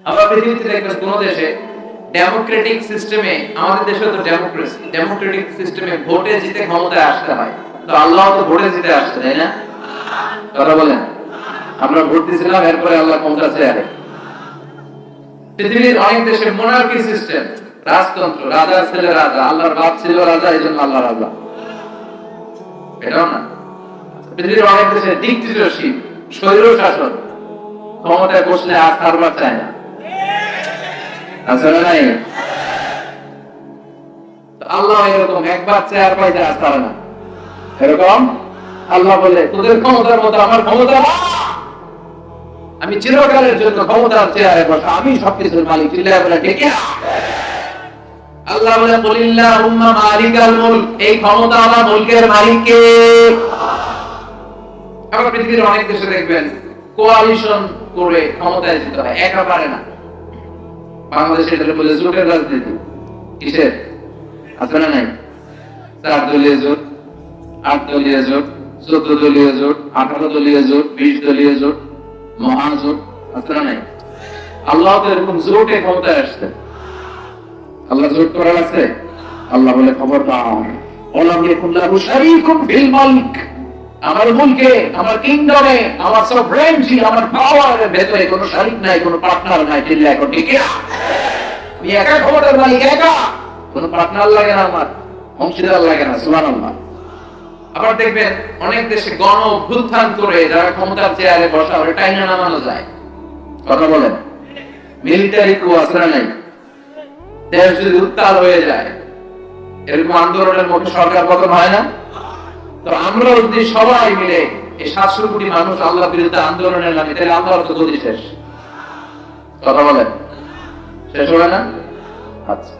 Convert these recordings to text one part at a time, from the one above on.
আবার পৃথিবীতে দেখবেন কোন দেশে ডেমোক্রেটিক সিস্টেমে, আমাদের দেশে তো ডেমোক্রেসি, ডেমোক্রেটিক সিস্টেমে ভোটে জিতে ক্ষমতায় আসতে হয়। তো আল্লাহ তো ভোটে জিতে আসছে, তাই না? কথা বলেন। আমরা ভোট দিয়েছিলাম, এরপরে আল্লাহ ক্ষমতা চেয়ারে। পৃথিবীর অনেক দেশে মোনার্কি সিস্টেম, রাজতন্ত্র, রাজার ছেলে রাজা, আল্লাহর বাপ ছিল রাজা, এই জন্য আল্লাহ রাজা। এটাও না। পৃথিবীর অনেক দেশে ডিক্টেটরশিপ, স্বৈর শাসন, ক্ষমতায় বসলে আর ছাড়বার চায় না। আসলে নাই। আল্লাহ এরকম একবার চেয়ার পাইতে আর পারে না। এরকম আল্লাহ বলে, তোদের ক্ষমতার মতো আমার ক্ষমতা না। আমি চিরকালের জন্য ক্ষমতার চেয়ারে বসা, আমি সবকিছুর মালিক। চিল্লায় বলে ঠিক না? আল্লাহ বলে, কুলিল্লাহুম্মা মালিকাল মুলক, এই ক্ষমতা আমার মুলকের মালিক কে? আবার পৃথিবীর অনেক দেশে দেখবেন কোয়ালিশন করে ক্ষমতায় যেতে হয়, একা পারে না। বাংলাদেশে এটা বলে জোটের রাজনীতি। কিসের? আছে না নাই? 4 দলীয় জোট, 8 দলীয় জোট, 14 দলীয় জোট, 18 দলীয় জোট, 20 দলীয় জোট, মহাজোট, আছে না নাই? আল্লাহ তো এরকম জোটে ক্ষমতায় আসছে। আল্লাহ জোট করার আছে। আল্লাহ বলে, খবরদার, ওয়ালাম ইয়াকুল্লাহু শারীকুম ফিল মুলক, আমার মুলকে, আমার কিংডমে, আমার সভরেনটি, আমার পাওয়ারের ভেতরে কোনো শরীক নাই, কোনো পার্টনার নাই। চিল্লায় এখন ঠিক না? আমি একা ক্ষমতার মালিক, একা, কোনো পার্টনার লাগে না, আমার অংশীদার লাগে না। সুবহানাল্লাহ। আবার দেখবেন অনেক দেশে গণ অভ্যুত্থান করে যারা ক্ষমতার চেয়ারে বসা, ওরা টাইনা নামানো যায়। কথা বলেন। মিলিটারি কু আসরা নাই। দেশ যদি উত্তাল হয়ে যায়, এরকম আন্দোলনের মধ্যে সরকার পতন হয় না? তো আমরা যদি সবাই মিলে এই 700 কোটি মানুষ আল্লাহর বিরুদ্ধে আন্দোলনের নামে, তাহলে আল্লাহর তো গতি শেষ। কথা বলেন, শেষ হবে না? আচ্ছা,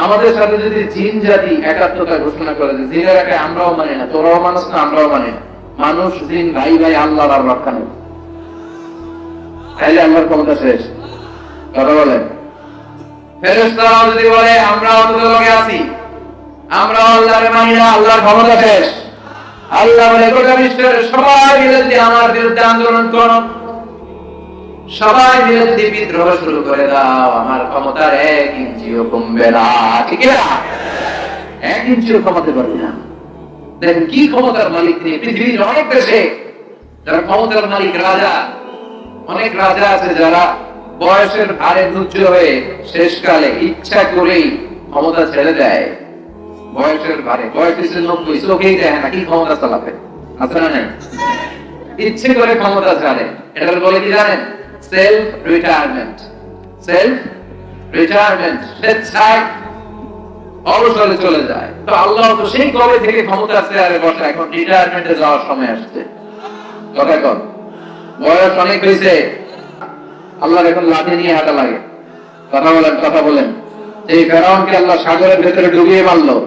আমাদের সাথে যদি জিন জাতি একাত্মতা ঘোষণা করে যে জিনের একা আমরাও মানি না, তোরাও মানুষ না, আমরাও মানি না, মানুষ জিন ভাই ভাই, আল্লাহর আর রক্ষা নেই, তাইলে আল্লাহর ক্ষমতা শেষ। কথা বলেন। ফেরেশতারাও যদি বলে আমরা অন্তত লগে আছি, আমরা আল্লাহর মানি না, আল্লাহর ক্ষমতা শেষ। আল্লাহ বলে, গোটা বিশ্বের সবাই মিলে যদি আমার বিরুদ্ধে আন্দোলন করো, সবাই মিলে যদি বিদ্রোহ শুরু করে দাও, আমার ক্ষমতার 1 ইঞ্চিও কমবে না। ঠিক না? 1 ইঞ্চিও কমাতে পারবে না। দেখেন কি ক্ষমতার মালিক তিনি। পৃথিবীর অনেক দেশে যারা ক্ষমতার মালিক, রাজা, অনেক রাজা আছে যারা বয়সের ভারে নুচ্চ হয়ে শেষকালে ইচ্ছা করেই ক্ষমতা ছেড়ে দেয়। বয়সের ভারে, বয়স 90, চোখেই দেখে না কি ক্ষমতা চালাবে। আছে না নাই? ইচ্ছে করে ক্ষমতা ছাড়ে। এটা বলে কি জানেন? Self retirement. সেলফ রিটায়ারমেন্ট, স্বেচ্ছায় অবসরে চলে যায়। তো আল্লাহ তো সেই কবে থেকে ক্ষমতা চেয়ারে বসা, এখন রিটায়ারমেন্টে যাওয়ার সময় আসছে। কথা কর, বয়স অনেক হয়েছে, আল্লাহর এখন লাঠি নিয়ে হাঁটা লাগে। কথা বলেন, কথা বলেন। এই ফেরাউনকে আল্লাহ সাগরের ভেতরে ডুবিয়ে মারলো,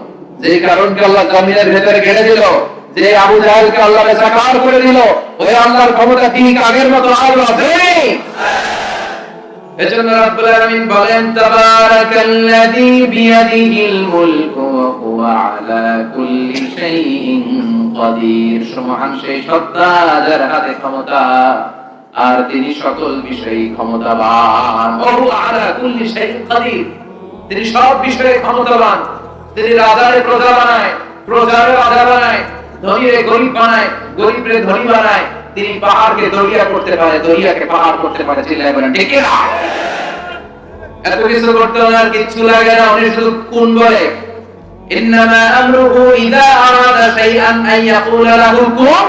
যেই কারণকে আল্লাহ জমিনের ভেতরে গেড়ে দিল, যে আবু জাহেলকে আল্লাহ বেজাকার করে দিল, ওই আল্লাহর ক্ষমতা ঠিক আগের মতো আরো আছে। এজন্য রব্বুল আলামিন বলেন, তাবারাকাল্লাযী বিয়াদিহিল মুলকু ওয়া হুয়া আলা কুল্লি শাইইন কাদির। সুবহান সেই সত্তা যার হাতে ক্ষমতা, আর তিনি সকল বিষয়ে ক্ষমতাবান। ওয়া হুয়া আলা কুল্লি শাইইন কাদির, তিনি সব বিষয়ে ক্ষমতাবান। তিনি রাজারে প্রজা বানায়, প্রজারে রাজা বানায়, ধনীরে গরিব বানায়, গরিবরে ধনী বানায়। তিনি পাহাড়কে দরিয়া করতে পারে, দরিয়াকে পাহাড় করতে পারে। চিল্লায় বলেন ঠিক না? এত কিছু করতে ওনার কিচ্ছু লাগে না, উনি শুধু কোন বলে, ইন্নামা আমরুহু ইযা আরাদা শাইআন আন ইয়াকুলা লাহু কুন।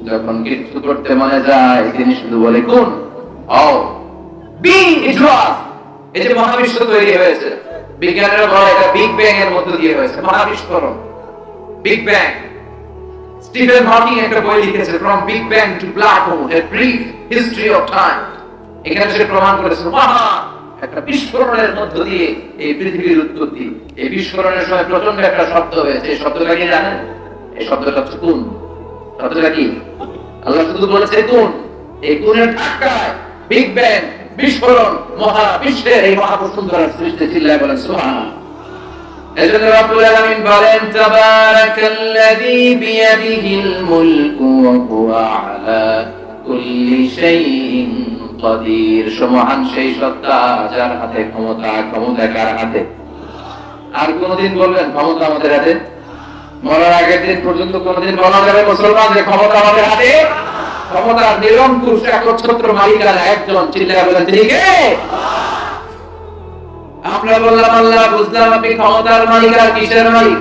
যখন কিছু করতে মনে যায় তিনি শুধু বলে কোন, হও, বি, ইট ওয়াজ। এই যে মহাবিশ্ব তৈরি হয়েছে, বিজ্ঞানীরা বলে এটা বিগ ব্যাং এর মধ্য দিয়ে হয়েছে। মহাবিস্ফোরণ, বিগ ব্যাং। স্টিফেন হকিং একটা বই লিখেছে, from big bang two black hole, a brief history of time. এখানে সে প্রমাণ করেছে মহা একটা বিস্ফোরণের মধ্য দিয়ে এই পৃথিবীর উৎপত্তি। এই বিস্ফোরণের সময় প্রচন্ড একটা শব্দ হয়েছে। এই শব্দটা কি জানেন? এই শব্দটা হচ্ছে কোন। শব্দটা কি? আল্লাহ শুধু বলেছে কোন। এই কোনের ধাক্কায় বিগ ব্যাং, বিস্ফোরণ, মহাবিশ্বের এই মহাবসুন্ধরার সৃষ্টি। চিল্লায় বলেন সুবহানাল্লাহ। এজন্য রব্বুল আলামিন বলেন, তাবারাকাল্লাযী বিয়াদিহিল মুলকু ওয়া হুয়া আলা কুল্লি শাইইন কাদির, মহান সেই সত্তা যার হাতে ক্ষমতা, ক্ষমতা কার হাতে? আর কোনদিন বলবেন ক্ষমতা আমাদের হাতে? মরার আগের দিন পর্যন্ত কোনদিন বলা যাবে মুসলমান যে ক্ষমতা আমাদের হাতে? ক্ষমতার নিরঙ্কুশ একচ্ছত্র মালিকানা একজন, চিল্লায়া বলেন তিনি কে? আমরা বললাম আল্লাহ, বুঝলাম আপনি ক্ষমতার মালিক, আর কিসের মালিক?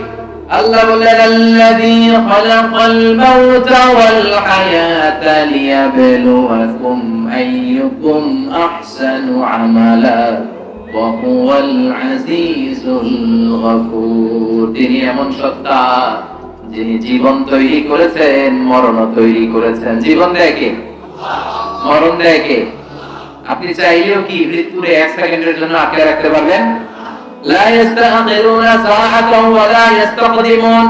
আল্লাহ বললেন আল্লাযী খালাকাল মাউতা ওয়াল হায়াতা লিয়াবলুয়াকুম আইয়ুকুম আহসানু আমালা ওয়া হুয়াল আজিজুল গফুর। তিনি এমন সত্তা যিনি জীবন তৈরি করেছেন, মরণ তৈরি করেছেন। জীবন দেয় কে? মরণ দেয় কে? আপনি চাইলেও কি মৃত্যুর 1 সেকেন্ডের জন্য আটকে রাখতে পারবেন? লা ইস্তাখিরুনা সাআতাও ওয়া লা ইস্তাকদিমুন।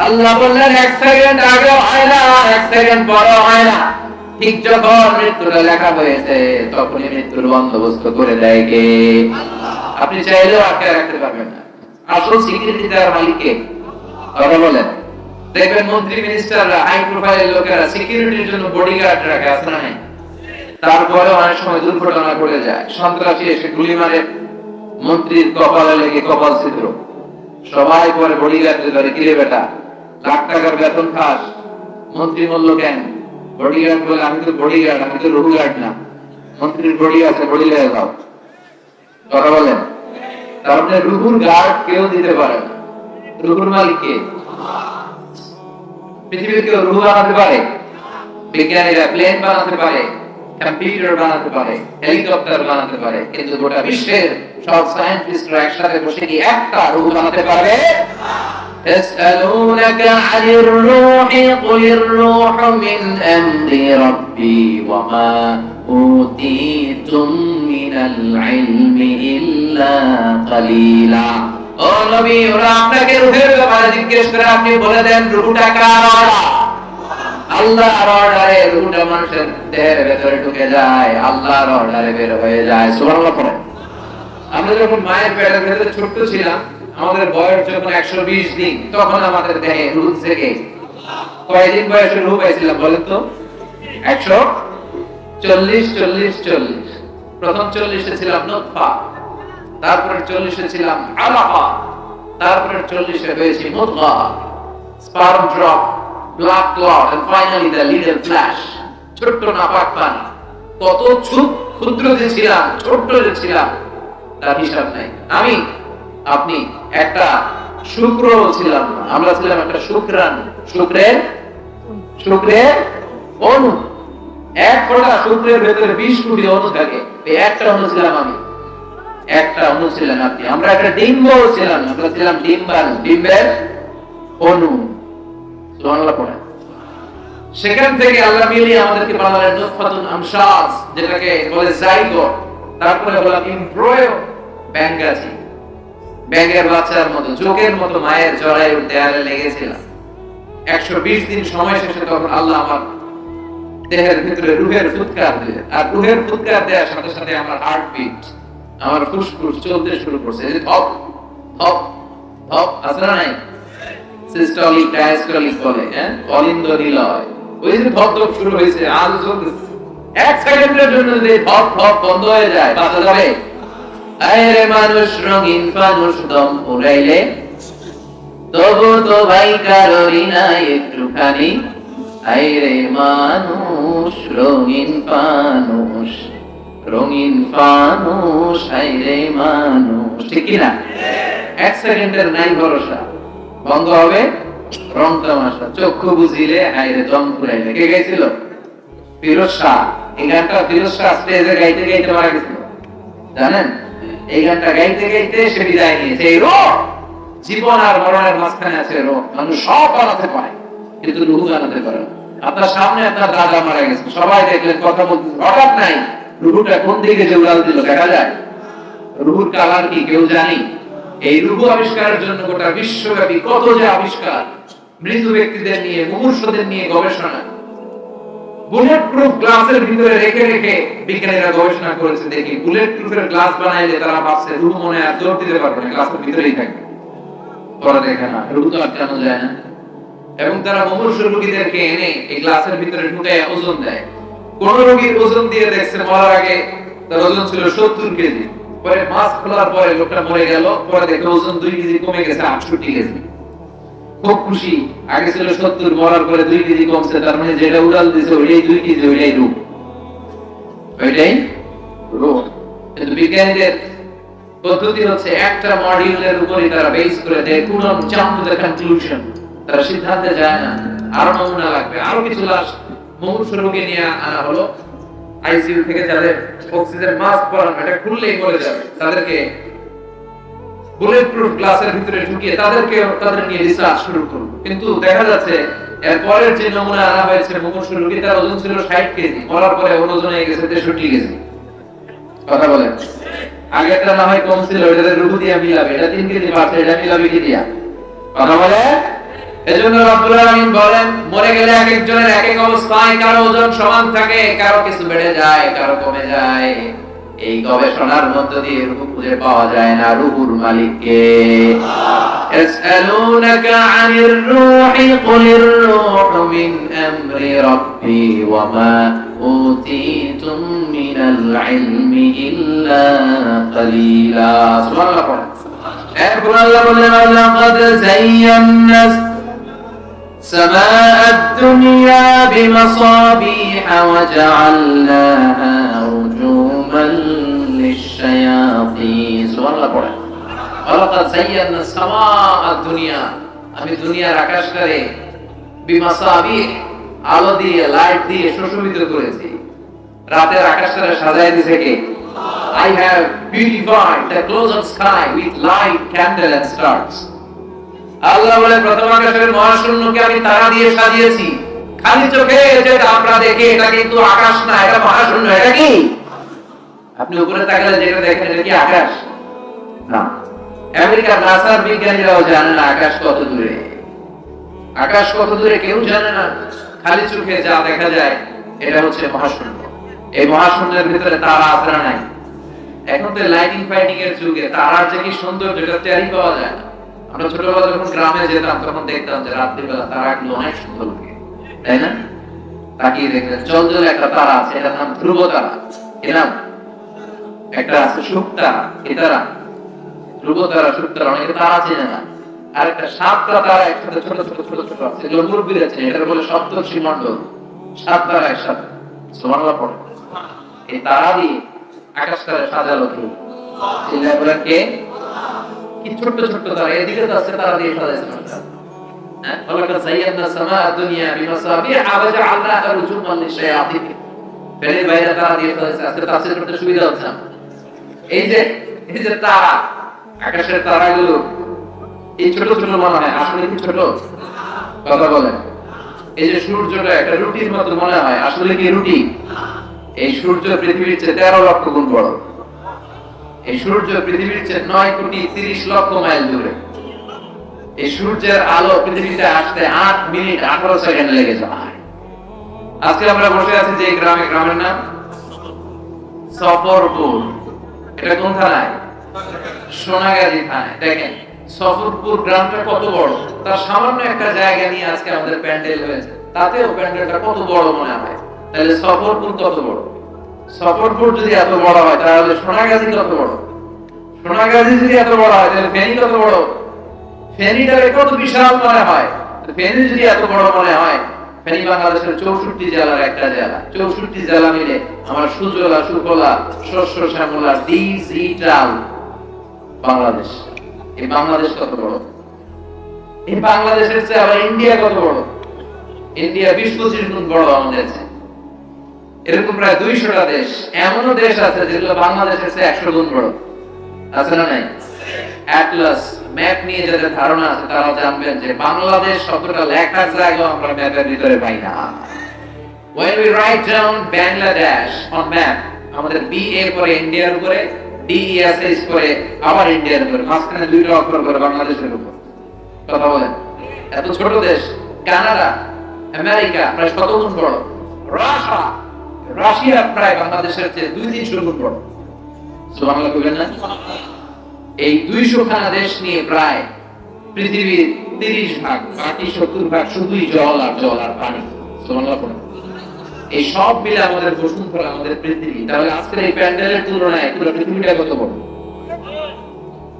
আল্লাহ বললেন 1 সেকেন্ড আগেও হয় না, 1 সেকেন্ড পরেও হয় না। ঠিক যখন মৃত্যুটা লেখা হয়েছে তখনই মৃত্যুর বন্দোবস্ত করে দেয় কে? আপনি চাইলেও আটকে রাখতে পারবেন না। আসল সিকিউরিটি দেওয়ার মালিক কে? কথা বলেন। দেখবেন মন্ত্রী মিনিস্টাররা, হাই প্রোফাইল লোকেরা সিকিউরিটির জন্য বডিগার্ড রাখে, আছে না? তারপরে অনেক সময় দুর্ঘটনা ঘটে যায়, সন্ত্রাসী এসে গুলি মারে, মন্ত্রীর কপালে লেগে কপাল ছিদ্র। সবাই পরে বডিগার্ড ধরে, কিরে বেটা লাখ টাকার বেতন খাস, মন্ত্রী বলল কেন? বডিগার্ড বলে আমি তো বডিগার্ড, আমি তো রুহু গার্ড না। মন্ত্রীর বডি আছে, বডি লেগে যাও। কথা বলেন। তার মানে রুহুর গার্ড কেউ দিতে পারে না। রুহুর মালিক কে? পৃথিবীতে কেউ রুহু বানাতে পারে? বিজ্ঞানীরা প্লেন বানাতে পারে, কম্পিউটার বানাতে পারে, হেলিকপ্টার বানাতে পারে, কিন্তু গোটা বিশ্বের সব সায়েন্টিস্টরা একসাথে বসে কি একটা রূহ বানাতে পারবে? يسألونك عن الروح قل الروح من أمر ربي وما أوتيتم من العلم إلا قليلا। ও নবী, ওরা আপনাকে রূহের ব্যাপারে জিজ্ঞেস করে, আপনি বলে দেন রূহটা কার? আল্লাহর অর্ডারে রূহটা মানুষের দেহের ভেতরে ঢুকে যায়, আল্লাহর অর্ডারে বের হয়ে যায়। সুবহানাল্লাহ পড়েন। আমরা যখন মায়ের পেটের ভেতরে ছোট্ট ছিলাম, আমাদের বয়স যখন 120 দিন, তখন আমাদের দেহে রূহ থেকে কয়দিন বয়সে রূহ পাইছিলাম বলেন তো? 140 40 40। প্রথম 40-এ ছিলাম নুতফা, তারপরে 40-এ ছিলাম আলাকা, তারপরে 40-এ হয়েছে মুদগা, sperm drop, blood clot, and finally the little flash, ছোট্ট নাপাক পানি। কত ক্ষুদ্র যে ছিলাম, ছোট্ট যে ছিলাম, তার হিসাব নাই। আমি, আপনি একটা শুক্র ছিলাম না, আমরা ছিলাম একটা শুক্রাণু, শুক্রের অণু। এক ফোঁটা শুক্রের ভেতরে 20 কোটি অণু থাকে, এই একটা অণু ছিলাম আমি, একটা অণু ছিলেন আপনি। আমরা একটা ডিম্ব ছিলাম, আমরা ছিলাম ডিম্বাণু, ডিম্বের অণু। সুবহানাল্লাহ পড়েন। সেখান থেকে আল্লাহ মিলিয়ে আমাদেরকে বানালেন নুতফাতুন আমশাজ, যেটাকে বলে জাইগোট, তারপরে বললাম এমব্রয়ো, ব্যাঙ্গাজি, ব্যাঙের বাচ্চার মতো, চোখের মতো মায়ের জরায়ুর দেয়ালে লেগেছিলাম। 120 দিন সময় শেষে তখন আল্লাহ আমার দেহের ভিতরে রূহের ফুৎকার দিলেন, আর রূহের ফুৎকার দেওয়ার সাথে সাথে আমার হার্টবিট, আমার ফুসফুস চলতে শুরু করছে। এই ধপ ধপ ধপ, আছে না নাই? সিস্টোলিক ডায়াস্টোলিক বলে, অলিন্দ নিলয়, ওই যে ধপ ধপ শুরু হয়েছে, আজ চলতেছে। 1 সেকেন্ডের জন্য যদি ধপ ধপ বন্ধ হয়ে যায়, বাঁচা যাবে? আরে মানুষ রঙিন ফানুস দম উড়াইলে তবু তো ভাই কারোরই নাই একটুখানি। আরে মানুষ রঙিন ফানুস, রঙিন ফানুস, আরে মানুষ, ঠিক কি না? 1 সেকেন্ডের নাই ভরসা, বন্ধ হবে রং তামাশা। চক্ষু বুঝিলে আইরে দম ফুরাইলে। কে গাইছিল? ফিরোজ শাহ। এই গানটা ফিরোজ শাহ স্টেজে গাইতে গাইতে মারা গেছিল, জানেন? এই গানটা গাইতে গাইতে সে বিদায় নিয়েছে। এই রোহ, জীবন আর মরণের মাঝখানে আছে রোহ। মানুষ সব বানাতে পারে কিন্তু রূহ বানাতে পারে না। আপনার সামনে আপনার দাদা মারা গেছে, সবাই দেখলেন, কথা বলতে, হঠাৎ নাই রূহটা কোন দিকে যে উড়াল দিল দেখা যায়? রূহুর কালার কি কেউ জানি? এই রূহ আবিষ্কারের জন্য গোটা বিশ্বব্যাপী কত যে আবিষ্কার, মৃত ব্যক্তিদের নিয়ে, মুমূর্ষদের নিয়ে গবেষণা। বুলেট প্রুফ গ্লাসের ভিতরে রেখে রেখে বিজ্ঞানীরা গবেষণা করেছে। দেখি বুলেট প্রুফের গ্লাস বানাইলে তারা ভাবছে রূহ মনে আর জোর দিতে পারবে না, গ্লাসের ভিতরেই থাকবে। পরে দেখে না, রূহ তো আটকানো যায় না। এবং তারা মুমূর্ষ রোগীদেরকে এনে এই গ্লাসের ভিতরে ঢুকে ওজন দেয়, কোন রোগীর ওজন দিয়ে দেখছে মরার আগে তার ওজন ছিল 70 কেজি, পরে মাছ খোলার পরে লোকটা মরে গেল, পরে দেখে ওজন 2 কেজি কমে গেছে 68 কেজি। খুব খুশি, আগে ছিল 70, মরার পরে 2 কেজি কমছে, তার মানে যেটা উড়াল দিছে ওইটাই 2 কেজি, ওইটাই রূপ, ওইটাই রূপ। কিন্তু বিজ্ঞানীদের পদ্ধতি হচ্ছে একটা মডিউলের উপরে তারা বেস করে দেয়, কোন জাম্প টু দ্য কনক্লুশন, তারা সিদ্ধান্তে যায় না আরো নমুনা লাগবে, আরো কিছু লাশ মুমূর্ষু রোগী নিয়ে আনা হলো আইসিইউ থেকে, যাদের অক্সিজেন মাস্ক পরানো, এটা খুললেই মরে যাবে, তাদেরকে বুলেট প্রুফ গ্লাসের ভিতরে ঢুকিয়ে তাদের নিয়ে রিসার্চ শুরু করলো। কিন্তু দেখা যাচ্ছে এর পরের যে নমুনা আনা হয়েছে মুমূর্ষু রোগী, তার ওজন ছিল 60 কেজি, মরার পরে ওর ওজন হয়ে গেছে 63 কেজি। কথা বলেন, আগেরটা না হয় কম ছিল, এটাতে রুহু দিয়া মিলাবে, এটা 3 কেজি বাড়ছে, এটা মিলাবে কি দিয়া? কথা বলে। এজন্য রব্বুল আলামিন বলেন, মরে গেলে এক একজনের এক এক অবস্থায়, কারো ওজন সমান থাকে, কারো কিছু বেড়ে যায়, কারো কমে যায়। এই গবেষণার মধ্য দিয়ে রূহ খুঁজে পাওয়া যায় না, রূহুর মালিককে। ইয়াসআলুনাকা আনির রূহি কুলির রূহু মিন আমরি রাব্বি ওয়া মা উতীতুম মিনাল ইলমি ইল্লা কালিলা। সুবহানাল্লাহ। এরপর আল্লাহ বলেন, লাকাদ যায়্যানা السماء الدنيا بمصابيح وجعلناها رجوما للشياطين। سبحان الله পড়ে, ولقد زينا السماء الدنيا, আমি দুনিয়ার আকাশটারে বিমাসাবিহ, আলো দিয়ে, লাইট দিয়ে সুশোভিত করেছি। রাতের আকাশটারে সাজায় দিয়েছে কে? I have beautified the closed sky with light, candle and stars. আল্লাহ বলে, প্রথম আকাশের মহাশূন্যকে আমি তারা দিয়ে সাজিয়েছি। খালি চোখে যেটা আমরা দেখি এটা কিন্তু আকাশ না, এটা মহাশূন্য। এটা কি? আপনি উপরে তাকালে যেটা দেখেন এটা কি আকাশ? না। আমেরিকার নাসার বিজ্ঞানীরাও জানে না আকাশ কত দূরে। আকাশ কত দূরে কেউ জানে না। খালি চোখে যা দেখা যায় এটা হচ্ছে মহাশূন্য। এই মহাশূন্যের ভিতরে তারা আছে না নাই? এখন তো লাইটিং ফাইটিং এর যুগে তারার যে কি সৌন্দর্য, এটা টেরই পাওয়া যায় না। আমরা ছোটবেলা যখন গ্রামে যেতাম তখন দেখতাম যে রাত্রিবেলা তারাগুলো অনেক সুন্দর লাগে, তাই না? তাকিয়ে দেখতেন জলজলে একটা তারা আছে, এটার নাম ধ্রুব তারা। এলাম একটা আছে শুক তারা, এই তারা ধ্রুব তারা, শুক তারা, অনেকে তারা চেনে না। আর একটা সাতটা তারা একসাথে ছোট ছোট ছোট ছোট আছে, যেগুলো মুরব্বীর আছে, এটার বলে সপ্তর্ষি মণ্ডল। সাত তারা একসাথে, সুবহানাল্লাহ পড়ে। এই তারা দিয়ে আকাশটারে সাজালো কে? চিল্লায় বলেন কে? কি ছোট ছোট তারা, এদিকে তো আছে তারা দিয়ে সাজাইছে। হ্যাঁ, ওয়ালাকাদ যায়্যানা সামাআ দুনিয়া বিমাসাবিহ ওয়া জাআলনাহা রুজুমান লিশ-শায়াতিন। ফেলে বাইরে তারা দিয়ে সাজাইছে। আজকে তাফসীর করতে সুবিধা হচ্ছে না। এই যে তারা, আকাশের তারাগুলো এই ছোট ছোট মনে হয়, আসলে কি ছোট? কথা বলেন। এই যে সূর্যটা একটা রুটির মতো মনে হয়, আসলে কি রুটি? এই সূর্য পৃথিবীর চেয়ে 13 লক্ষ গুণ বড়। এই সূর্য পৃথিবীর চেয়ে 9 কোটি 30 লক্ষ মাইল দূরে। এই সূর্যের আলো পৃথিবীতে আসতে 8 মিনিট 18 সেকেন্ড লেগে যায়। আজকে আমরা বসে আছি যে গ্রামে, গ্রামের নাম সফরপুর। এটা কোন থানায়? সোনাগাজী থানায়। দেখেন সফরপুর গ্রামটা কত বড়, তার সামান্য একটা জায়গা নিয়ে আজকে আমাদের প্যান্ডেল হয়েছে, তাতেও প্যান্ডেলটা কত বড় মনে হয়। তাহলে সফরপুর কত বড়? সফরপুর যদি এত বড় হয় তাহলে সোনাগাজী কত বড়? সোনাগাজী যদি এত বড় হয় তাহলে ফেনী কত বড়? ফেনীটা কত বিশাল মনে হয়। ফেনী যদি এত বড় মনে হয়, ফেনী বাংলাদেশের 64 জেলার একটা জেলা। 64 জেলা মিলে আমার সুজলা সুফলা শস্য শ্যামলা ডিজিটাল বাংলাদেশ। এই বাংলাদেশ কত বড়? এই বাংলাদেশের চেয়ে আবার ইন্ডিয়া কত বড়? ইন্ডিয়া 20-25 গুণ বড় আমাদের চেয়ে। এরকম প্রায় 200টা দেশ, এমনও দেশ আছে যেগুলো বাংলাদেশের চেয়ে 100 গুণ বড়। আছে না নাই? অ্যাটলাস ম্যাপ নিয়ে যাদের ধারণা আছে তারা জানবেন যে বাংলাদেশ শব্দটা লেখার জায়গা আমরা ম্যাপের ভিতরে পাই না। When we write down Bangladesh on map, আমাদের BA পরে ইন্ডিয়ার উপরে, DESH পরে আবার ইন্ডিয়ার উপরে, মাঝখানে 2টা অক্ষর করে বাংলাদেশের উপর। কথা বলেন, এত ছোট দেশ। কানাডা, আমেরিকা প্রায় 100 গুণ বড়। রাশিয়া প্রায় বাংলাদেশের চেয়ে 200-300 গুণ বড়। সুবহানাল্লাহ কইবেন না? এই 200 খানা দেশ নিয়ে প্রায় পৃথিবীর 30 ভাগ, বাকি 70 ভাগ শুধুই জল আর জল আর পানি। সুবহানাল্লাহ। এই সব মিলে আমাদের বসুন্ধরা, আমাদের পৃথিবী। তাহলে আজকের এই প্যান্ডেলের তুলনায় পুরো পৃথিবীটা কত বড়,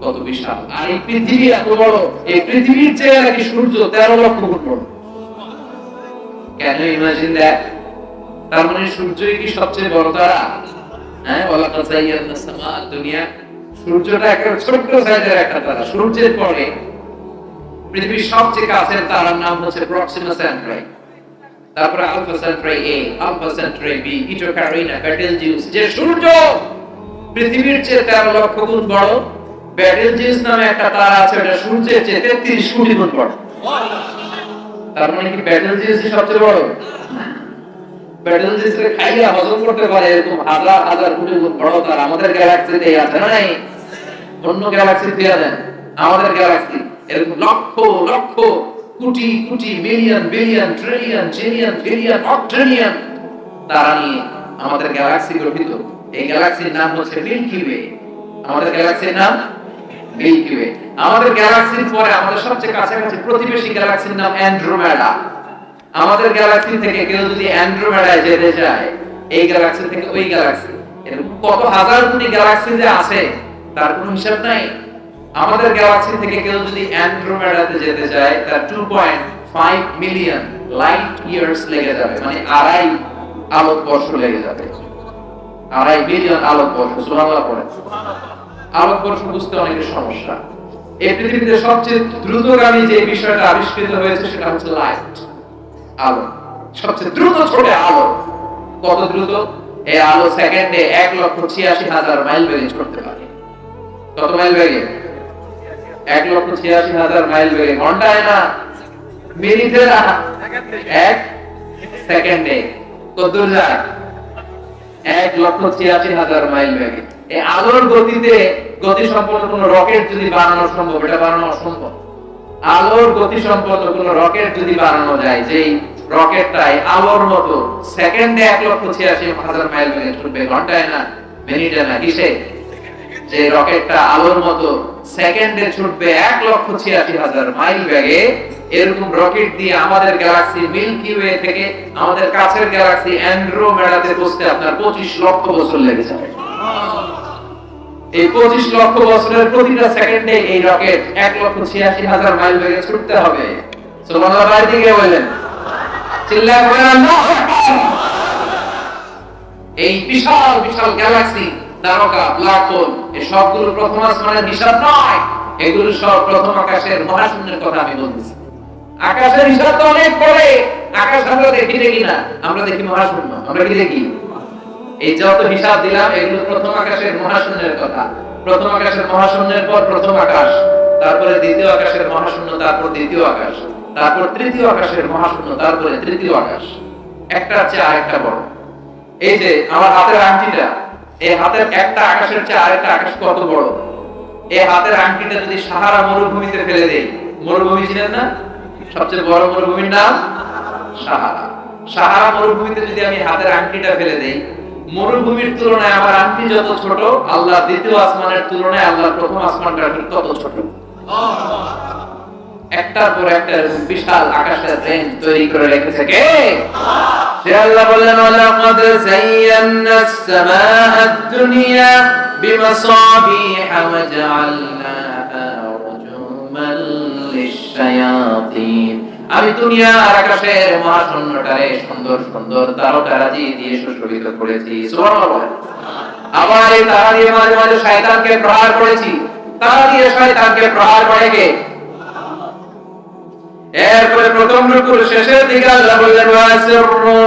কত বিশাল। আর এই পৃথিবী এত বড়, এই পৃথিবীর চেয়ে নাকি সূর্য 13 লক্ষ গুণ বড়। Can you imagine that? তার মানে সূর্যই কি সবচেয়ে বড় তারা? হ্যাঁ, ওয়ালা কাযায়্যানা সামা দুনিয়া। সূর্যটা একটা ছোট্ট সাইজের একটা তারা। সূর্যের পরে পৃথিবীর সবচেয়ে কাছের তারার নাম হচ্ছে প্রক্সিমা সেন্ট্রাই, তারপরে আলফা সেন্ট্রাই এ, আলফা সেন্ট্রাই বি, ইটো ক্যারিনা, বেটেলজিউস। যে সূর্য পৃথিবীর চেয়ে 13 লক্ষ গুণ বড়, বেটেলজিউস নামে একটা তারা আছে, এটা সূর্যের চেয়ে 33 কোটি গুণ বড়। তার মানে কি বেটেলজিউসই সবচেয়ে বড়? বেটেলজিউসকে খাইয়া হজম করতে পারে এরকম হাজার হাজার কোটি গুণ বড় তারা আমাদের গ্যালাক্সিতে আছে না? নাই? অন্য গ্যালাক্সি দিয়ে দেন, আমাদের গ্যালাক্সি এরকম lakh lakh crore crore million billion trillion zillion billion octillion তারা নিয়ে আমাদের গ্যালাক্সি গঠিত। এই গ্যালাক্সির নাম হচ্ছে মিল্কি ওয়ে। আমাদের গ্যালাক্সির নাম মিল্কি ওয়ে। আমাদের গ্যালাক্সির পরে আমাদের সবচেয়ে কাছাকাছি প্রতিবেশী গ্যালাক্সির নাম অ্যান্ড্রোমেডা। আমাদের গ্যালাক্সি থেকে কেউ যদি অ্যান্ড্রোমেডায় যেতে চায়, এই গ্যালাক্সি থেকে ওই গ্যালাক্সি, এরকম কত হাজার কোটি গ্যালাক্সি যে আছে তার কোনো হিসাব নাই। আমাদের গ্যালাক্সি থেকে কেউ যদি অ্যান্ড্রোমেডাতে যেতে চায়, তার 2.5 মিলিয়ন লাইট ইয়ার্স লেগে যাবে, মানে 2.5 আলোকবর্ষ লেগে যাবে। 2.5 বিলিয়ন আলোকবর্ষ। সুবহানাল্লাহ পড়ে। আলোকবর্ষ বুঝতে অনেকের সমস্যা। এই পৃথিবীতে সবচেয়ে দ্রুতগামী যে বিষয়টা আবিষ্কৃত হয়েছে সেটা হচ্ছে লাইট, আলো। সবচেয়ে দ্রুত ছোটে আলো। কত দ্রুত? এই আলো সেকেন্ডে 1,86,000 মাইল বেগে ছুটতে পারে। কত মাইল বেগে? 1,86,000 মাইল বেগে। ঘন্টায় না, মিনিটে না, 1 সেকেন্ডে কত দূর যায়? 1,86,000 মাইল বেগে। এই আলোর গতিতে গতি সম্পন্ন কোন রকেট যদি বানানো সম্ভব, এটা বানানো অসম্ভব। আলোর গতি সম্পন্ন কোন রকেট যদি বানানো যায়, যেই রকেটটাই আলোর মতো সেকেন্ডে 1,86,000 মাইল বেগে ছুটবে, ঘন্টায় না, মিনিটে না, কিসে? যে রকেটটা আলোর মতো সেকেন্ডে ছুটবে 1,86,000 মাইল বেগে, এরকম রকেট দিয়ে আমাদের গ্যালাক্সি মিল্কি ওয়ে থেকে আমাদের কাছের গ্যালাক্সি অ্যান্ড্রোমেডাতে পৌঁছতে আপনার 25 লক্ষ বছর লেগে যাবে। এই 25 লক্ষ বছরের প্রতিটা সেকেন্ডে এই রকেট 1,86,000 মাইল বেগে ছুটতে হবে। সুবহানাল্লাহ। বাইরে দিকে বলেন, চিল্লায় বলেন আল্লাহু আকবার। এই বিশাল বিশাল গ্যালাক্সি, তারকা, ব্ল্যাক হোল, এই সবগুলো প্রথম আসমানের হিসাব নয়। এগুলো সব প্রথম আকাশের মহাশূন্যের কথা আমি বলতেছি। আকাশের হিসাব তো অনেক পরে। আকাশ আমরা দেখি না, আমরা দেখি মহাশূন্য। আমরা কি দেখি? এই যত হিসাব দিলাম এগুলো প্রথম আকাশের মহাশূন্যের কথা। প্রথম আকাশের মহাশূন্যের পর প্রথম আকাশ, তারপরে দ্বিতীয় আকাশের মহাশূন্য, তারপর দ্বিতীয় আকাশ, তারপর তৃতীয় আকাশের মহাশূন্য, তারপরে তৃতীয় আকাশ। একটা চেয়ে আরেকটা বড়। এই যে আমার হাতের আংটিটা, এই হাতের একটা আকাশের চেয়ে আরেকটা আকাশ কত বড়। এই হাতের আংটিটা যদি সাহারা মরুভূমিতে ফেলে দেই, মরুভূমি চিনেন না? সবচেয়ে বড় মরুভূমির নাম সাহারা। সাহারা মরুভূমিতে যদি আমি হাতের আংটিটা ফেলে দেই, মরুভূমির তুলনায় আমার আংটি যত ছোট, আল্লাহ দ্বিতীয় আসমানের তুলনায় আল্লাহর প্রথম আসমানটা তত ছোট। একটার পর একটা বিশাল আকাশের রেঞ্জ তৈরি করে রেখেছে কে? সে আল্লাহ বললেন, ওয়ালাকাদ যায়্যানাস সামাআদ দুনিয়া বিমাসাবিহা ওয়া জাআলনাহা রুজুমান লিশ-শায়াতিন। আমি দুনিয়া আর আকাশের মহাশূন্যটারে সুন্দর সুন্দর তারকারাজি দিয়ে সুশোভিত করেছি। সুবহানাল্লাহ। আবার এই তারা দিয়ে মাঝে মাঝে শয়তানকে প্রহার করেছি। তারা দিয়ে শয়তানকে প্রহার করে কে? এরপরে প্রথম রুকুর শেষের দিকে আল্লাহ বললেন, ওয়াসিররু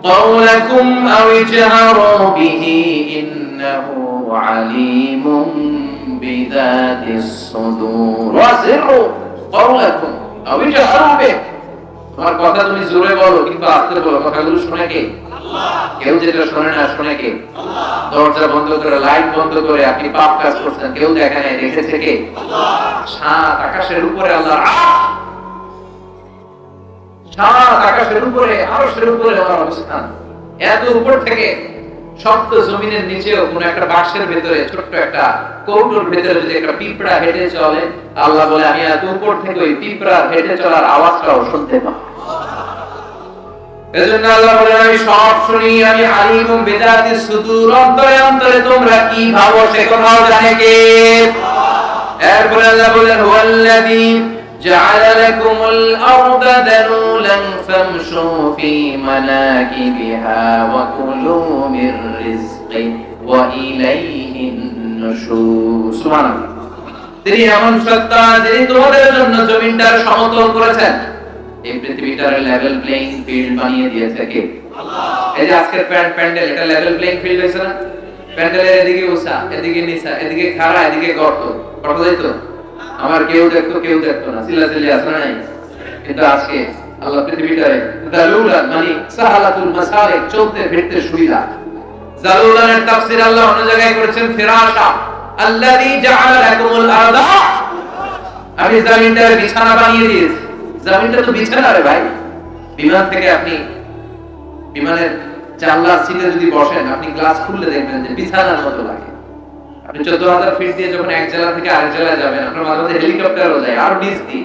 ক্বাওলাকুম আও ইজহারু বিহি ইন্নাহু আলীমুম বিযাতিস সুদূর। ওয়াসিররু ক্বাওলাকুম আও ইজহারু বিহি। তোমার কথা তুমি জোরে বলো কিন্তু আস্তে বলো। কথাগুলো শুনে কে? আল্লাহ। কেউ যেটা শুনে না, শুনে কে? আল্লাহ। দরজা বন্ধ করে, লাইট বন্ধ করে আপনি পাপ কাজ করছেন, কেউ দেখে নাই, দেখেছে কে? আল্লাহ। সাত আকাশের উপরে আল্লাহর আরশ, সাত আকাশের উপরে আরশের উপরে আমার অবস্থান। এত উপর থেকে সপ্ত জমিনের নিচেও কোন একটা বাক্সের ভেতরে, ছোট্ট একটা কৌটোর ভেতরে যদি একটা পিঁপড়া হেঁটে চলে, আল্লাহ বলে আমি এত উপর থেকে ওই পিঁপড়ার হেঁটে চলার আওয়াজটাও শুনতে পাই। এজন্য আল্লাহ বলেন আমি সব শুনি, আমি আলিমুম বিযাতিস সুদূর, অন্তরে অন্তরে তোমরা কি ভাবো সে কথাও জানে কে? এরপরে আল্লাহ বলেন ওয়াল্লাযী জাআলা লাকুমুল আরদা দালুলান ফামশু ফি মানাকিবিহা ওয়া কুলু মির রিজকি ওয়া ইলাইহিন নুশুর। সুবহানাল্লাহ। তিনি এমন সত্তা যিনি তোমাদের জন্য জমিনটার সমতল করেছেন, এই পৃথিবীটার লেভেল প্লেইং ফিল্ড বানিয়ে দিয়েছে কে? আল্লাহ। এই যে আজকের প্যান্ডেল, এটা লেভেল প্লেইং ফিল্ড হয়েছে না? প্যান্ডেলের এদিকে উঁচা, এদিকে নিচা, এদিকে খাড়া, এদিকে গর্ত, গর্ত যাইতো আমার কেউ দেখতো কেউ দেখতো না, চিল্লাচিল্লি আছে না নাই? কিন্তু আজকে আল্লাহ পৃথিবীটারে দালুলান মানে সাহালাতুল মাসালিক, চলতে ফিরতে সুবিধা। জালুলানের তাফসীর আল্লাহ অন্য জায়গায় করেছেন ফিরাশা, আল্লাযী জাআলা লাকুমুল আরদা, আমি জমিনটার বিছানা বানিয়ে দিয়েছি। জমিনটা তো বিছানা রে ভাই। বিমান থেকে আপনি বিমানের জানলার সিটে যদি বসেন, আপনি গ্লাস খুললে দেখবেন যে বিছানার মতো লাগে। আপনি 14,000 ফিট দিয়ে যখন এক জেলা থেকে আরেক জেলায় যাবেন, আপনার মাঝে মাঝে হেলিকপ্টারও যায়, আর নিচ দিয়ে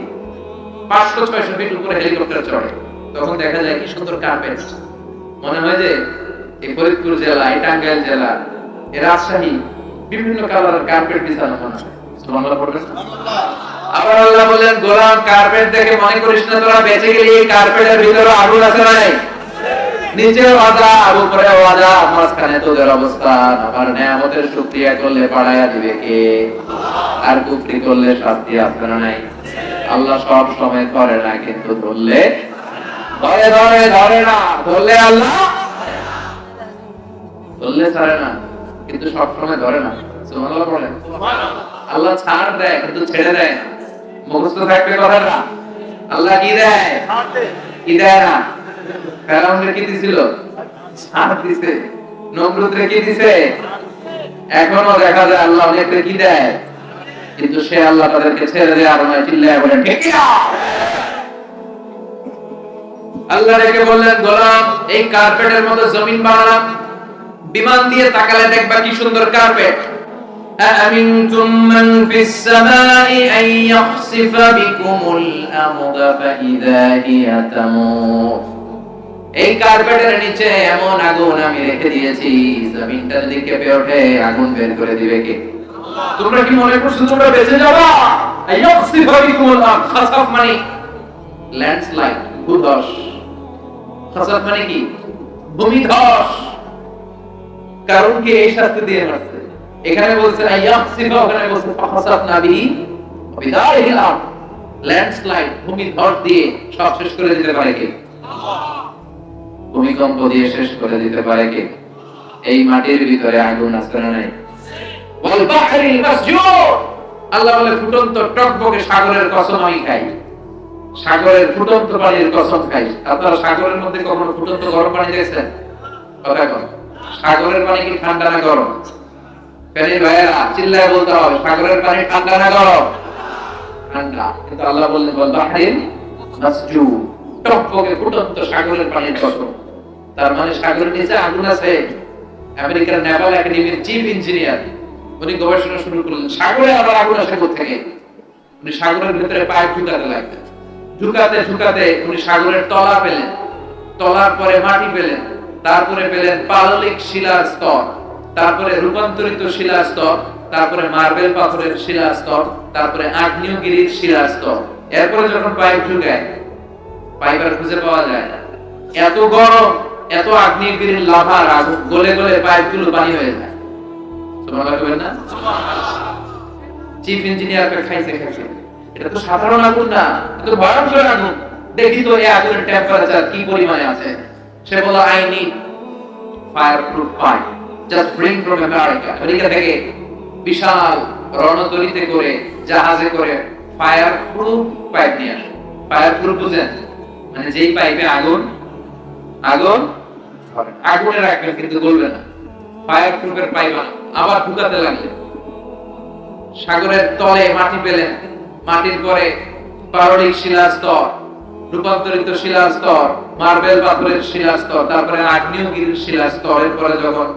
500-600 ফিট উপরে হেলিকপ্টার চড়ে, তখন দেখা যায় কি সুন্দর কার্পেট। মনে হয় যে এই ফরিদপুর জেলা, এই টাঙ্গাইল জেলা, এই রাজশাহী বিভিন্ন কালারের কার্পেট বিছানো মনে হয়। সুবহানাল্লাহ পড়বেন। আবার আল্লাহ বলেন গোলাম কার্পেট দেখে মনে করিস না তোরা বেঁচে গেলি, এই কার্পেটের ভিতরে আগুন আছে না নাই? নিচে আযাব, উপরে আযাব, মাঝখানে তোদের অবস্থান। আবার নিয়ামতের শুকরিয়া করলে বাড়ায়া দিবে কে? আর কুফরি করলে শাস্তি আছে না নাই? আল্লাহ সব সময় করে না, কিন্তু ধরলে ধরে ধরে ধরে না, ধরলে আল্লাহ ধরলে ছাড়ে না, কিন্তু সব সময় ধরে না। সুবহানাল্লাহ বলেন। আল্লাহ ছাড় দেয় কিন্তু ছেড়ে দেয় না। মুখস্থ থাকবে কথাটা। আল্লাহ কি দেয়? কি দেয় না? ফেরাউনকে কি দিছিল? ছাড় দিছে। নমরুদকে কি দিছে? এখনো দেখা যায় আল্লাহ অনেককে কি দেয়, কিন্তু সে আল্লাহ তাদেরকে ছেড়ে দেয় আর নয়। চিল্লায় বলে ঠিক না। আল্লাহ রেখে বললেন গোলাম এই কার্পেটের মতো জমিন বানালাম, বিমান দিয়ে তাকালে দেখবা কি সুন্দর কার্পেট। أأمنتم من في السماء أن يخسف بكم الأرض فإذا هي تمور। এই কার্পেটের নিচে এমন আগুন আমি রেখে দিয়েছি, জমিনটা যদি কেঁপে ওঠে আগুন বের করে দিবে কে? তোমরা কি মনে করছো তোমরা বেঁচে যাবা? আইয়াখসিফা বিকুমুল আরদ, খাসাফ মানে ল্যান্ডস্লাইড, ভূধস। খাসাফ মানে কি? ভূমিধস। কারণ কি এই শাস্তি দিয়ে মারছে। এখানে বলছে আইয়াখসিফা, ওখানে বলছে ফাখাসাফনা বিহি ওয়া বিদারিহিল আরদ। ল্যান্ডস্লাইড, ভূমিধস দিয়ে সব শেষ করে দিতে পারে কে? আল্লাহ। ভূমিকম্প দিয়ে শেষ করে দিতে পারে কে? এই মাটির ভিতরে আগুন আছে না নাই? ওয়াল বাহরিল মাসজুর, আল্লাহ বলে ফুটন্ত টকবকে সাগরের কসম আমি খাই। সাগরের ফুটন্ত পানির কসম খাই। আপনারা সাগরের মধ্যে কখনো ফুটন্ত গরম পানি দেখেছেন? কথা বল। সাগরের পানি কি ঠান্ডা না গরম? ফেনী ভাইরা চিল্লায় বলতে হবে সাগরের পানি ঠান্ডা না গরম? ঠান্ডা। কিন্তু আল্লাহ বললেন ওয়াল বাহরিল মাসজুর, টকবকে ফুটন্ত সাগরের পানির কসম। তার মানে সাগরের নিচে আগুন আছে। আমেরিকার নেভাল একাডেমির চিফ ইঞ্জিনিয়ার উনি গবেষণা শুরু করলেন সাগরে আবার আগুন আসে কোথেকে। উনি সাগরের ভিতরে পাইপ ঢুকাতে লাগলেন, ঢুকাতে ঢুকাতে উনি সাগরের তলা পেলেন, তলার পরে মাটি পেলেন, তারপরে পেলেন পাললিক শিলার স্তর, তারপরে রূপান্তরিত শিলার স্তর, তারপরে মার্বেল পাথরের শিলার স্তর, তারপরে আগ্নেয়গিরির শিলার স্তর। এরপরে যখন পাইপ ঢুকায়, পাইপ আর খুঁজে পাওয়া যায় না। এত গরম, এত আগ্নেয়গিরির লাভার আগুন গলে গলে পাইপগুলো পানি হয়ে যায়। সুবহানাল্লাহ বলেন না? চিফ ইঞ্জিনিয়ারকে খাইছে খাইছে। এটা তো সাধারণ আগুন না, এটা ভয়ঙ্কর আগুন। দেখি তো এই আগুনের টেম্পারেচার কি পরিমাণে আছে। সে বলল I need fireproof pipe, just bring from America. America থেকে বিশাল রণতরীতে করে, জাহাজে করে ফায়ারপ্রুফ পাইপ নিয়ে আসে। ফায়ারপ্রুফ বুঝেন? মানে যেই পাইপে আগুন আগুন আগুনে রাখবেন কিন্তু গলবে না। ফায়ার প্রুফের পাইপ আবার ঢুকাতে লাগলেন। সাগরের তলে মাটি পেলেন, মাটির পরে পাললিক শিলার স্তর, রূপান্তরিত শিলার স্তর, মার্বেল পাথরের শিলার স্তর, তারপরে আগ্নেয়গিরির শিলার স্তরের পরে যখন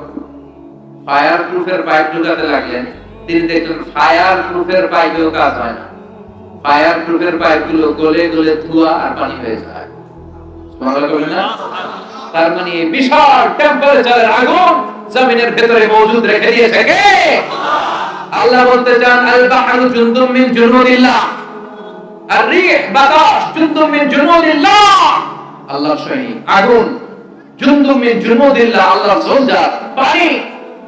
ফায়ার প্রুফের পাইপ ঢুকাতে লাগলেন, তিনি দেখলেন ফায়ার প্রুফের পাইপেও কাজ হয় না। ফায়ার প্রুফের পাইপগুলো গলে গলে ধোঁয়া আর পানি হয়ে যায়। সুবহানাল্লাহ বলেন না? তার মানে এই বিশাল টেম্পারেচারের আগুন জমিনের ভেতরে মজুদ রেখে দিয়েছে কে? আল্লাহ বলতে চান আল বাহরু জুনদুম মিন জুনুদিল্লাহ, আর রিহ বাতাস জুনদুম মিন জুনুদিল্লাহ, আল্লাহর সৈনিক। আগুন জুনদুম মিন জুনুদিল্লাহ, আল্লাহর সোলজার। পানি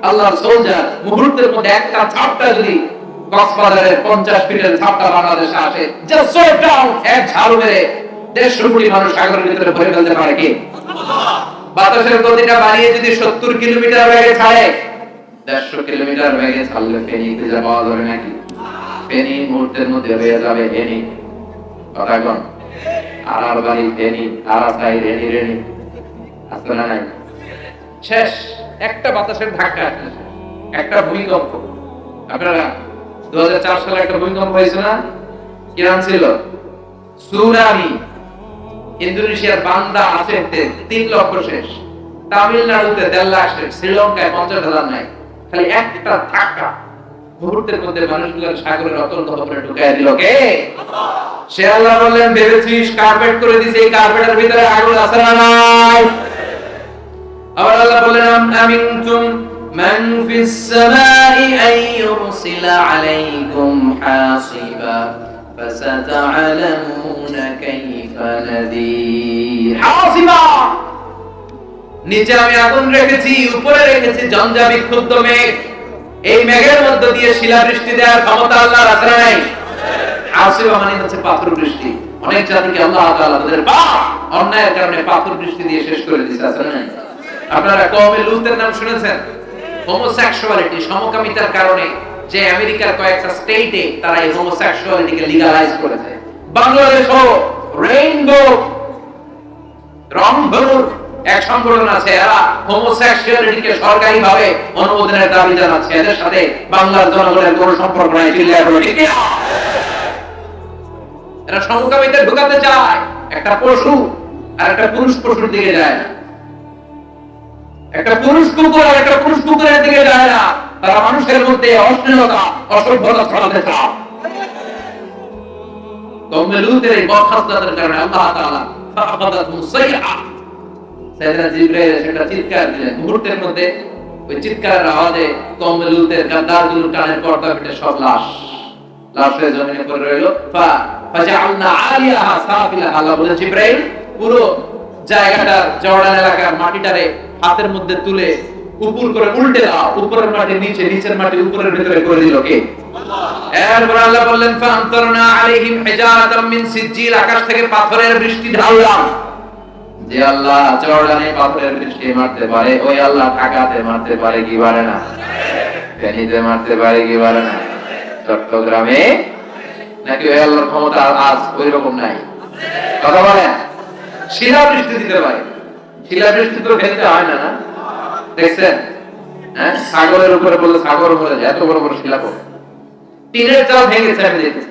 আল্লাহর সোলজার। মুহূর্তের মধ্যে একটা ঝাপটা যদি কক্সবাজারের 50 ফিটের ঝাপটা বাংলাদেশে আসে, জাস্ট সো ডাউন, এক ঝাড়ু মেরে 150 কোটি মানুষ সাগরের ভিতরে ভরে ফেলতে পারে কে? বাতাসের গতিটা বাড়িয়ে যদি 70 কিলোমিটার বেগে ছাড়ে, 150 কিলোমিটার বেগে ছাড়লে ফেনী খুঁজে পাওয়া যাবে নাকি? ফেনী মুহূর্তের মধ্যে হয়ে যাবে ফেনী। কথা কোন? আর বাড়ি ফেনী, আর সাই রেনি রেনি, আসতো না নাই? শেষ। একটা বাতাসের ধাক্কা, একটা ভূমিকম্প। আপনারা 2004 সালে একটা ভূমিকম্প হয়েছে না? কি নাম ছিল? সুনামি। ইন্দোনেশিয়ার বান্দা আছেতে 3 লক্ষ শেষ, তামিলনাড়ুতে 1.5 লাখ শেষ, শ্রীলঙ্কায় 50,000 নাই। খালি একটা ধাক্কা মুহূর্তের মধ্যে মানুষগুলো সাগরের অতল গহ্বরে ঢুকায় দিল কে? সে আল্লাহ বললেন, ভেবেছিস কার্পেট করে দিয়েছে, এই কার্পেটের ভিতরে আগুন আছে না নাই? আবার আল্লাহ বললেন, আমিনতুম মান ফিস সামাই আন ইউরসিলা আলাইকুম হাসিবা ফাসাতা'লামুনা কাইফা নাদির। হাসিবা, নিচে আমি আগুন রেখেছি, উপরে রেখেছি ঝঞ্ঝা বিক্ষুব্ধ মেঘ। এই মেঘের মধ্য দিয়ে শিলাবৃষ্টি দেওয়ার ক্ষমতা আল্লাহর আছে না নাই? হাসিবা মানে হচ্ছে পাথর বৃষ্টি। অনেক জাতিকে আল্লাহ তাআলা তাদের পাপ অন্যায়ের কারণে পাথর বৃষ্টি দিয়ে শেষ করে দিয়েছে, আছে না নাই? আপনারা কওমে লূতের নাম শুনেছেন? হোমোসেক্সুয়ালিটি, সমকামিতার কারণে যে আমেরিকার কয়েকটা স্টেটে তারা এই হোমোসেক্সুয়ালিটিকে লিগ্যালাইজ করেছে। বাংলাদেশও রেইনবো, রংধনুর এক সংগঠন আছে, এরা হোমোসেক্সুয়ালিটিকে সরকারিভাবে অনুমোদনের দাবি জানাচ্ছে। এদের সাথে বাংলার জনগণের কোনো সম্পর্ক নাই। ঠিক না? এরা সমকামিতা ঢুকাতে চায়। একটা পশু আর একটা পুরুষ পশুর দিকে যায় না, একটা পুরুষ কুকুর আর একটা পুরুষ কুকুরের দিকে যায় না। তারা মানুষের মধ্যে অশ্লীলতা, অসভ্যতা ছড়াতে চায়। কওমে লূতের এই বদখাসলতের কারণে আল্লাহ তাআলা ফাআখাযাতহুম সাইহা, সাইয়েদনা জিবরাইল সেটা চিৎকার দিলেন। মুহূর্তের মধ্যে ওই চিৎকারের আওয়াজে কওমে লূতের গাদ্দারগুলোর কানের পর্দা ফেটে সব লাশ হয়ে জমিনে পড়ে রইল। ফাজাআলনা আলিয়াহা সাফিলাহা, আল্লাহ বলেন, জিবরাইল পুরো জায়গাটার, জর্ডান এলাকার মাটিটারে হাতের মধ্যে তুলে উপর করে উল্টে দাও। উপরের মাটি নিচে, নিচের মাটি উপরের ভিতরে করে দিল কে? এরপর আল্লাহ বললেন, ফাআমতারনা আলাইহিম হিজারাতাম মিন সিজ্জিল, আকাশ থেকে পাথরের বৃষ্টি ঢাললাম। যে আল্লাহ জর্ডানে পাথরের বৃষ্টি মারতে পারে, ওই আল্লাহ ঢাকাতে মারতে পারে কি পারে না? ফেনীতে মারতে পারে কি পারে না? চট্টগ্রামে নাকি ওই আল্লাহর ক্ষমতা আজ ওই রকম নাই? কথা বলেন। শিলাবৃষ্টি দিতে পারে। শিলাবৃষ্টি তো ফেলতে হয় না, না? দেখছেন? হ্যাঁ, সাগরের উপরে বললে সাগর উপরে যায়, এত বড় বড় শিলা পড়ে। টিনের চাল ভেঙেছে, আমি দেখেছি।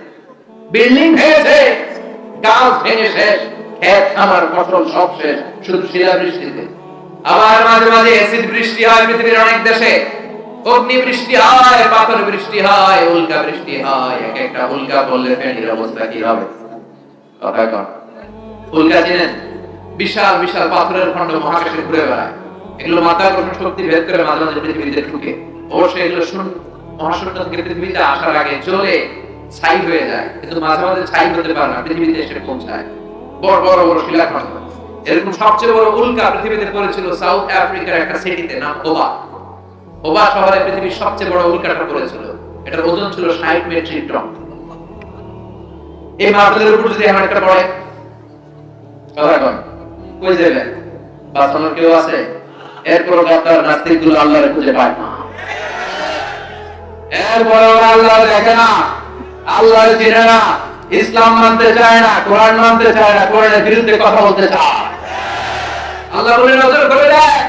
বিল্ডিং ভেঙেছে, গাছ ভেঙে শেষ, ক্ষেত খামার ফসল সব শেষ, শুধু শিলাবৃষ্টিতে। আবার মাঝে মাঝে অ্যাসিড বৃষ্টি হয় পৃথিবীর অনেক দেশে, অগ্নি বৃষ্টি হয়, পাথর বৃষ্টি হয়, উল্কা বৃষ্টি হয়। এক একটা উল্কা পড়লে ফেনীর অবস্থা কি হবে? কথা কন। উল্কা চিনেন? বিশাল বিশাল পাথরের খন্ড মহাকাশে ঘুরে বেড়ায়। এগুলো মাধ্যাকর্ষণ শক্তি ভেদ করে মাঝে মাঝে পৃথিবীতে ঢুকে। অবশ্যই এগুলো মহাশূন্য থেকে পৃথিবীতে আসার আগে চলে ছাই হয়ে যায়, কিন্তু মাঝে মাঝে ছাই হতে পারে না, পৃথিবীতে এসে পৌঁছায়। বড় বড় বড় শিলাখণ্ড। এরকম সবচেয়ে বড় উল্কা পৃথিবীতে পড়েছিল সাউথ আফ্রিকার একটা সিটিতে, নাম হোবা। হোবা শহরে পৃথিবীর সবচেয়ে বড় উল্কাটা পড়েছিল। এটার ওজন ছিল 60 মেট্রিক টন। এই মার্বেলের উপর যদি এমন একটা পড়ে, কথা কন, কই যাবে? বাঁচানোর কেউ আছে? এরপর গাদ্দার নাস্তিকগুলো আল্লাহরে খুঁজে পায় না। এরপর ওরা আল্লাহ দেখে না, আল্লাহ চিনে না, ইসলাম মানতে চায় না, কোরআন মানতে চায় না, কোরআনের বিরুদ্ধে কথা বলতে চায়। আল্লাহ বলে, নজর করে দেখ,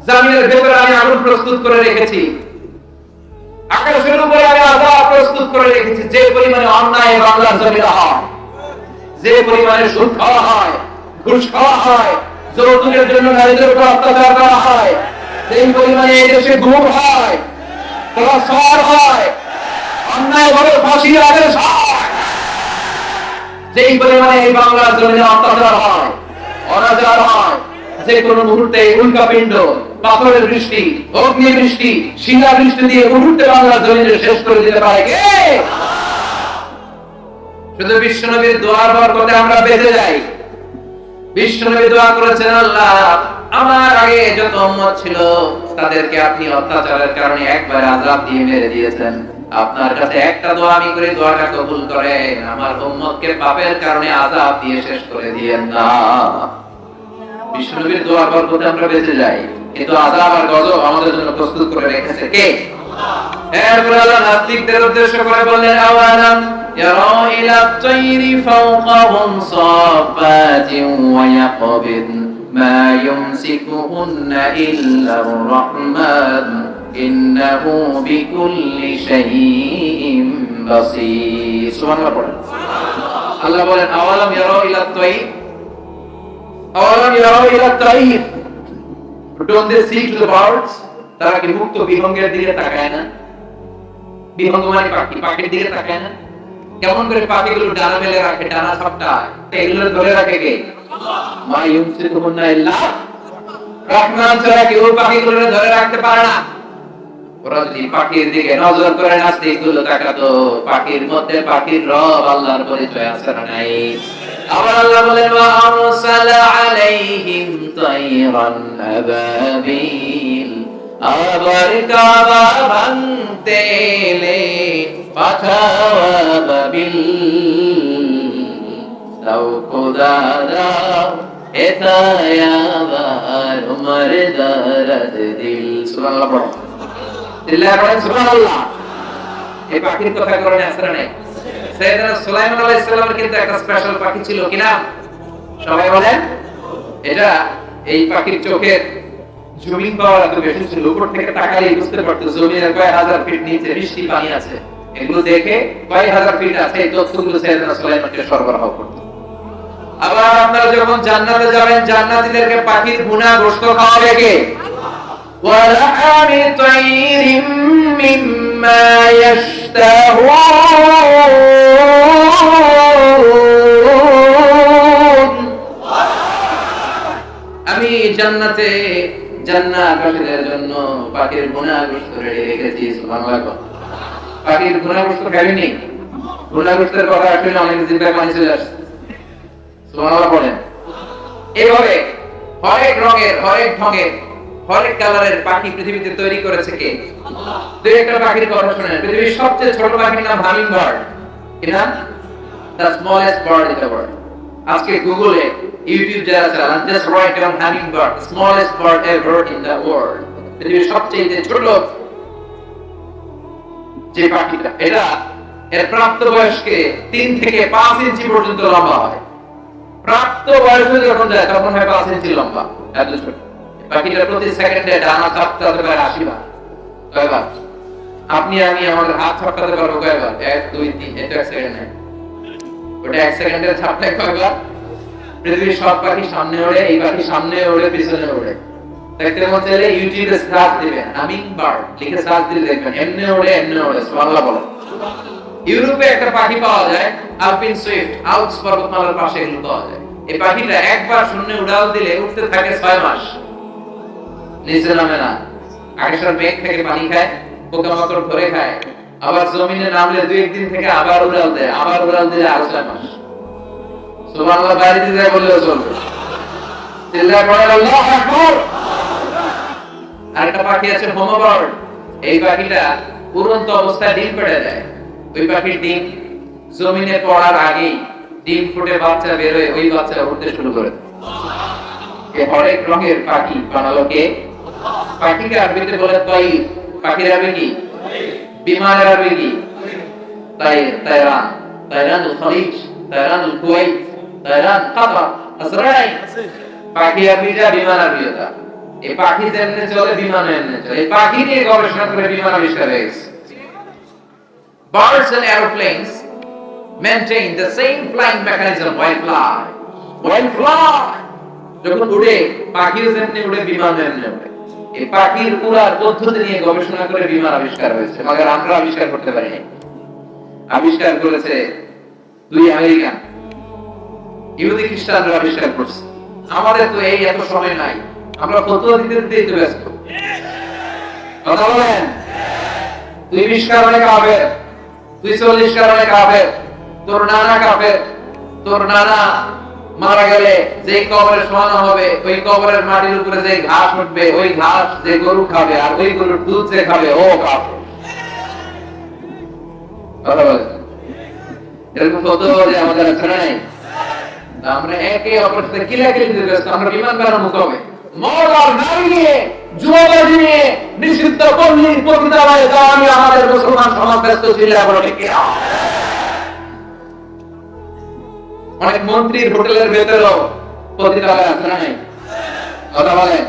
জমিনের ভেতরে আমি আগুন প্রস্তুত করে রেখেছি, আকাশের উপরে আমি আযাব প্রস্তুত করে রেখেছি। যে পরিমাণে অন্যায় বাংলার জমিনে হয়, যে পরিমাণে সুদ খাওয়া হয়, ঘুষ খাওয়া হয়, যৌতুকের জন্য নারীদের উপর অত্যাচার করা হয়, সেই পরিমাণে এই দেশে গুম হয়, প্রসার হয়, অন্যায়ভাবে ফাঁসির আদেশ হয়, যেই পরিমাণে এই বাংলার জমিনে অত্যাচার হয়, অনাচার হয়, যে কোনো মুহূর্তে উল্কাপিণ্ড, পাথরের বৃষ্টি, অগ্নি বৃষ্টি, শিলা বৃষ্টি দিয়ে মুহূর্তে বাংলার জমিনে শেষ করে দিতে পারে কে? শুধু বিশ্বনবীর দোয়ার বরকতে আমরা বেঁচে যাই। বিশ্বনবী দোয়া করেছেন, আল্লাহ আমার আগে যত উম্মত ছিল তাদেরকে আপনি অত্যাচারের কারণে একবার আযাব দিয়ে মেরে দিয়েছেন, আপনার কাছে একটা দোয়া আমি করে দোয়াটা কবুল করেন, আমার উম্মতকে পাপের কারণে আযাব দিয়ে শেষ করে দিয়েন না। বিশ্বনবীর দোয়ার বরকতে আমরা বেঁচে যাই, কিন্তু আযাব আর গজব আমাদের জন্য প্রস্তুত করে রেখেছে কে? এরপর আল্লাহ নাস্তিকদের উদ্দেশ্য করে বললেন, আওয়ালাম ইয়ারা ইলা তাইরি ফাওকাহুম সাফাতিন ওয়া ইয়াকবিন মা ইউমসিকুহুন্না ইল্লার রাহমান ইন্নাহু বিকুল্লি শাইইন বাসীর। সুবহানাল্লাহ পড়েন। আল্লাহ বলেন, আওয়ালাম ইয়ারা ইলা তাইর, আওয়ালাম ইয়ারা ইলা তাইর, don't they see to the birds? তারা কি মুক্ত বিহঙ্গের দিকে তাকায় না? বিহঙ্গ মানে পাখি, পাখির দিকে তাকায় না? কেমন করে পাখিগুলো ডানা মেলে রাখে, ডানা ঝাপটায়, এগুলো ধরে রাখে কে? মা ইউমসিকুহুন্না ইল্লা রাহমান ছাড়া কেউ পাখিগুলো ধরে রাখতে পারে না। ওরা যদি পাখির দিকে নজর করে নাস্তিকগুলো তাকাতো, পাখির মধ্যে পাখির রব আল্লাহর পরিচয় আছে না নাই? আবার আল্লাহ বলেন, ওয়া আরসালা আলাইহিম তাইরান আবাবিল, আবার কাবা ভাঙতে এলে পাঠাও আবাবিল, দাও খোদারা এতায় আবার উমর দরদ দিল। সুবহানাল্লাহ পড়ো, চিল্লায়ে পড়েন সুবহানাল্লাহ। এই পাখির কথা কোরআনে আছে না নাই? সাইয়েদনা সুলাইমান আলাইহিস সালামের কিন্তু একটা স্পেশাল পাখি ছিল, কি নাম? সবাই বলেন। এটা এই পাখির চোখের জুমিং পাওয়ার এত বেশি ছিল, উপর থেকে তাকালেই বুঝতে পারতো জমিনের কয়েক হাজার ফিট নিচে বৃষ্টি পানি আছে। এগুলো দেখে কয়েক হাজার ফিট আছে এই তথ্যগুলো সাইয়েদনা সুলাইমানকে সরবরাহ করত। আবার আপনারা যখন জান্নাতে যাবেন, জান্নাতীদেরকে পাখির ভুনা গোশত খাওয়াবে কে? وَلَحْمِ طَيْرٍ مِّمَّا يَشْتَهُونَ। আমি জান্নাতে জান্নাতবাসীদের জন্য পাখির ভুনা গোশত রেডি রেখেছি। সুবহানাল্লাহ। পাখির ভুনা গোশত খাবেননি? ভুনা গোশতের কথা শুনে অনেক জিহ্বায় পানি চলে আসছে। সুবহানাল্লাহ বলেন। এইভাবে হরেক রঙের, হরেক ঢঙের, হরেক কালারের পাখি পৃথিবীতে তৈরি করেছে কে? দুই একটা পাখির কথা শুনেন। পৃথিবীর সবচেয়ে ছোট পাখির নাম হামিং বার্ড। কি নাম? The smallest bird in the world. আজকে গুগলে, ইউটিউব যারা চালান, just write down humming bird, smallest bird ever in the world. পৃথিবীর সবচেয়ে ছোট যে পাখিটা, এটা এর প্রাপ্ত বয়স্কে 3 থেকে 5 ইঞ্চি পর্যন্ত লম্বা হয়। প্রাপ্ত বয়সে যখন যায় তখন হয় 5 ইঞ্চি লম্বা। এত ছোট পাখিটা প্রতি সেকেন্ডে ডানা ঝাপটাতে পারে 80 বার। কয়বার? আপনি আমি আমাদের হাত ঝাপটাতে পারবো কয়বার? 1 2 3, এটা এক সেকেন্ড নেই, ওটা এক সেকেন্ডের ঝাপটায় কয়বার? পৃথিবীর সব পাখি সামনে ওড়ে, এই পাখি সামনে ওড়ে, পিছনে ওড়ে। দেখতে মন চাইলে ইউটিউবে সার্চ দিবেন হামিং বার্ড লিখে সার্চ দিলে দেখবেন এমনে ওড়ে, এমনে ওড়ে। সুবহানাল্লাহ বলো। ইউরোপে একটা পাখি পাওয়া যায়, আলপিন সুইফট, আল্পস পর্বতমালার পাশে এগুলো পাওয়া যায়। এই পাখিটা একবার শূন্যে উড়াল দিলে উঠতে থাকে 6 মাস, নিচে নামে না। আকাশের মেঘ থেকে পানি খায়, পোকামাকড় ধরে খায়, আবার জমিনে নামলে 2-1 দিন থেকে আবার উড়াল দেয়, আবার উড়াল দিলে আরো 6 মাস। সুবহানাল্লাহ। বাড়িতে যায় বললেও চলবে। চিল্লায় পড়েন আল্লাহু আকবার। আরেকটা পাখি আছে হোমো বার্ড। এই পাখিটা উড়ন্ত অবস্থায় ডিম পেড়ে দেয়। ওই পাখির ডিম জমিনে পড়ার আগেই ডিম ফুটে বাচ্চা বের হয়ে ওই বাচ্চা উঠতে শুরু করে দেয়। এই হরেক রঙের পাখি বানালো কে? পাখিকে আরবিতে বলে তাইর। পাখির আরবি কি? বিমানের আরবি কি? তাইর, তাইরান, তাইরানুল খলিজ, তাইরানুল কুওয়াইত, তাইরান কাতার, আজরাইল। পাখি আরবিটা, বিমান আরবিটা। এই পাখি যেমনে চলে বিমান এমনি চলে। এই পাখি নিয়ে গবেষণা করে বিমান আবিষ্কার হয়েছে। Birds and aeroplanes maintain the same flying mechanism while fly. While fly, যখন উড়ে পাখিও যেমনি উড়ে বিমানও এমনি উড়ে। এই পাখির উড়ার পদ্ধতি নিয়ে গবেষণা করে বিমান আবিষ্কার হয়েছে, মगर আমরা আবিষ্কার করতে পারিনি। আবিষ্কার করেছে 2 আমেরিকান, ইহুদি খ্রিস্টানরা আবিষ্কার করছে। আমাদের তো এই এত সময় নাই, আমরা ফতোয়া দিতে দিতেই তো ব্যস্ত। কথা বলেন, তুই 20 কারণে কাফের, তুই 40 কারণে কাফের, তোর নানা কাফের, তোর নানা মারা গেলে যে কবরে শোয়ানো হবে ওই কবরের মাটির উপরে যে ঘাস উঠবে ওই ঘাস যে গরু খাবে আর ওই গরুর দুধ যে খাবে ও কাফের। কথা বলেন, এরকম কত যে আমাদের আছে নাই? আমরা একে অপরের সাথে কিলাকিলি দিতে ব্যস্ত। আমরা বিমান বানাবো কবে? মদ আর নারী নিয়ে, জুয়াবাজি নিয়ে, নিষিদ্ধ পল্লী পতিতালয়ে যাওয়া নিয়ে আমাদের মুসলমান সমাজ ব্যস্ত ছিল। অনেক মন্ত্রীর হোটেলের ভেতরেও পতিতালয় আছে না নাই? কথা বলেন,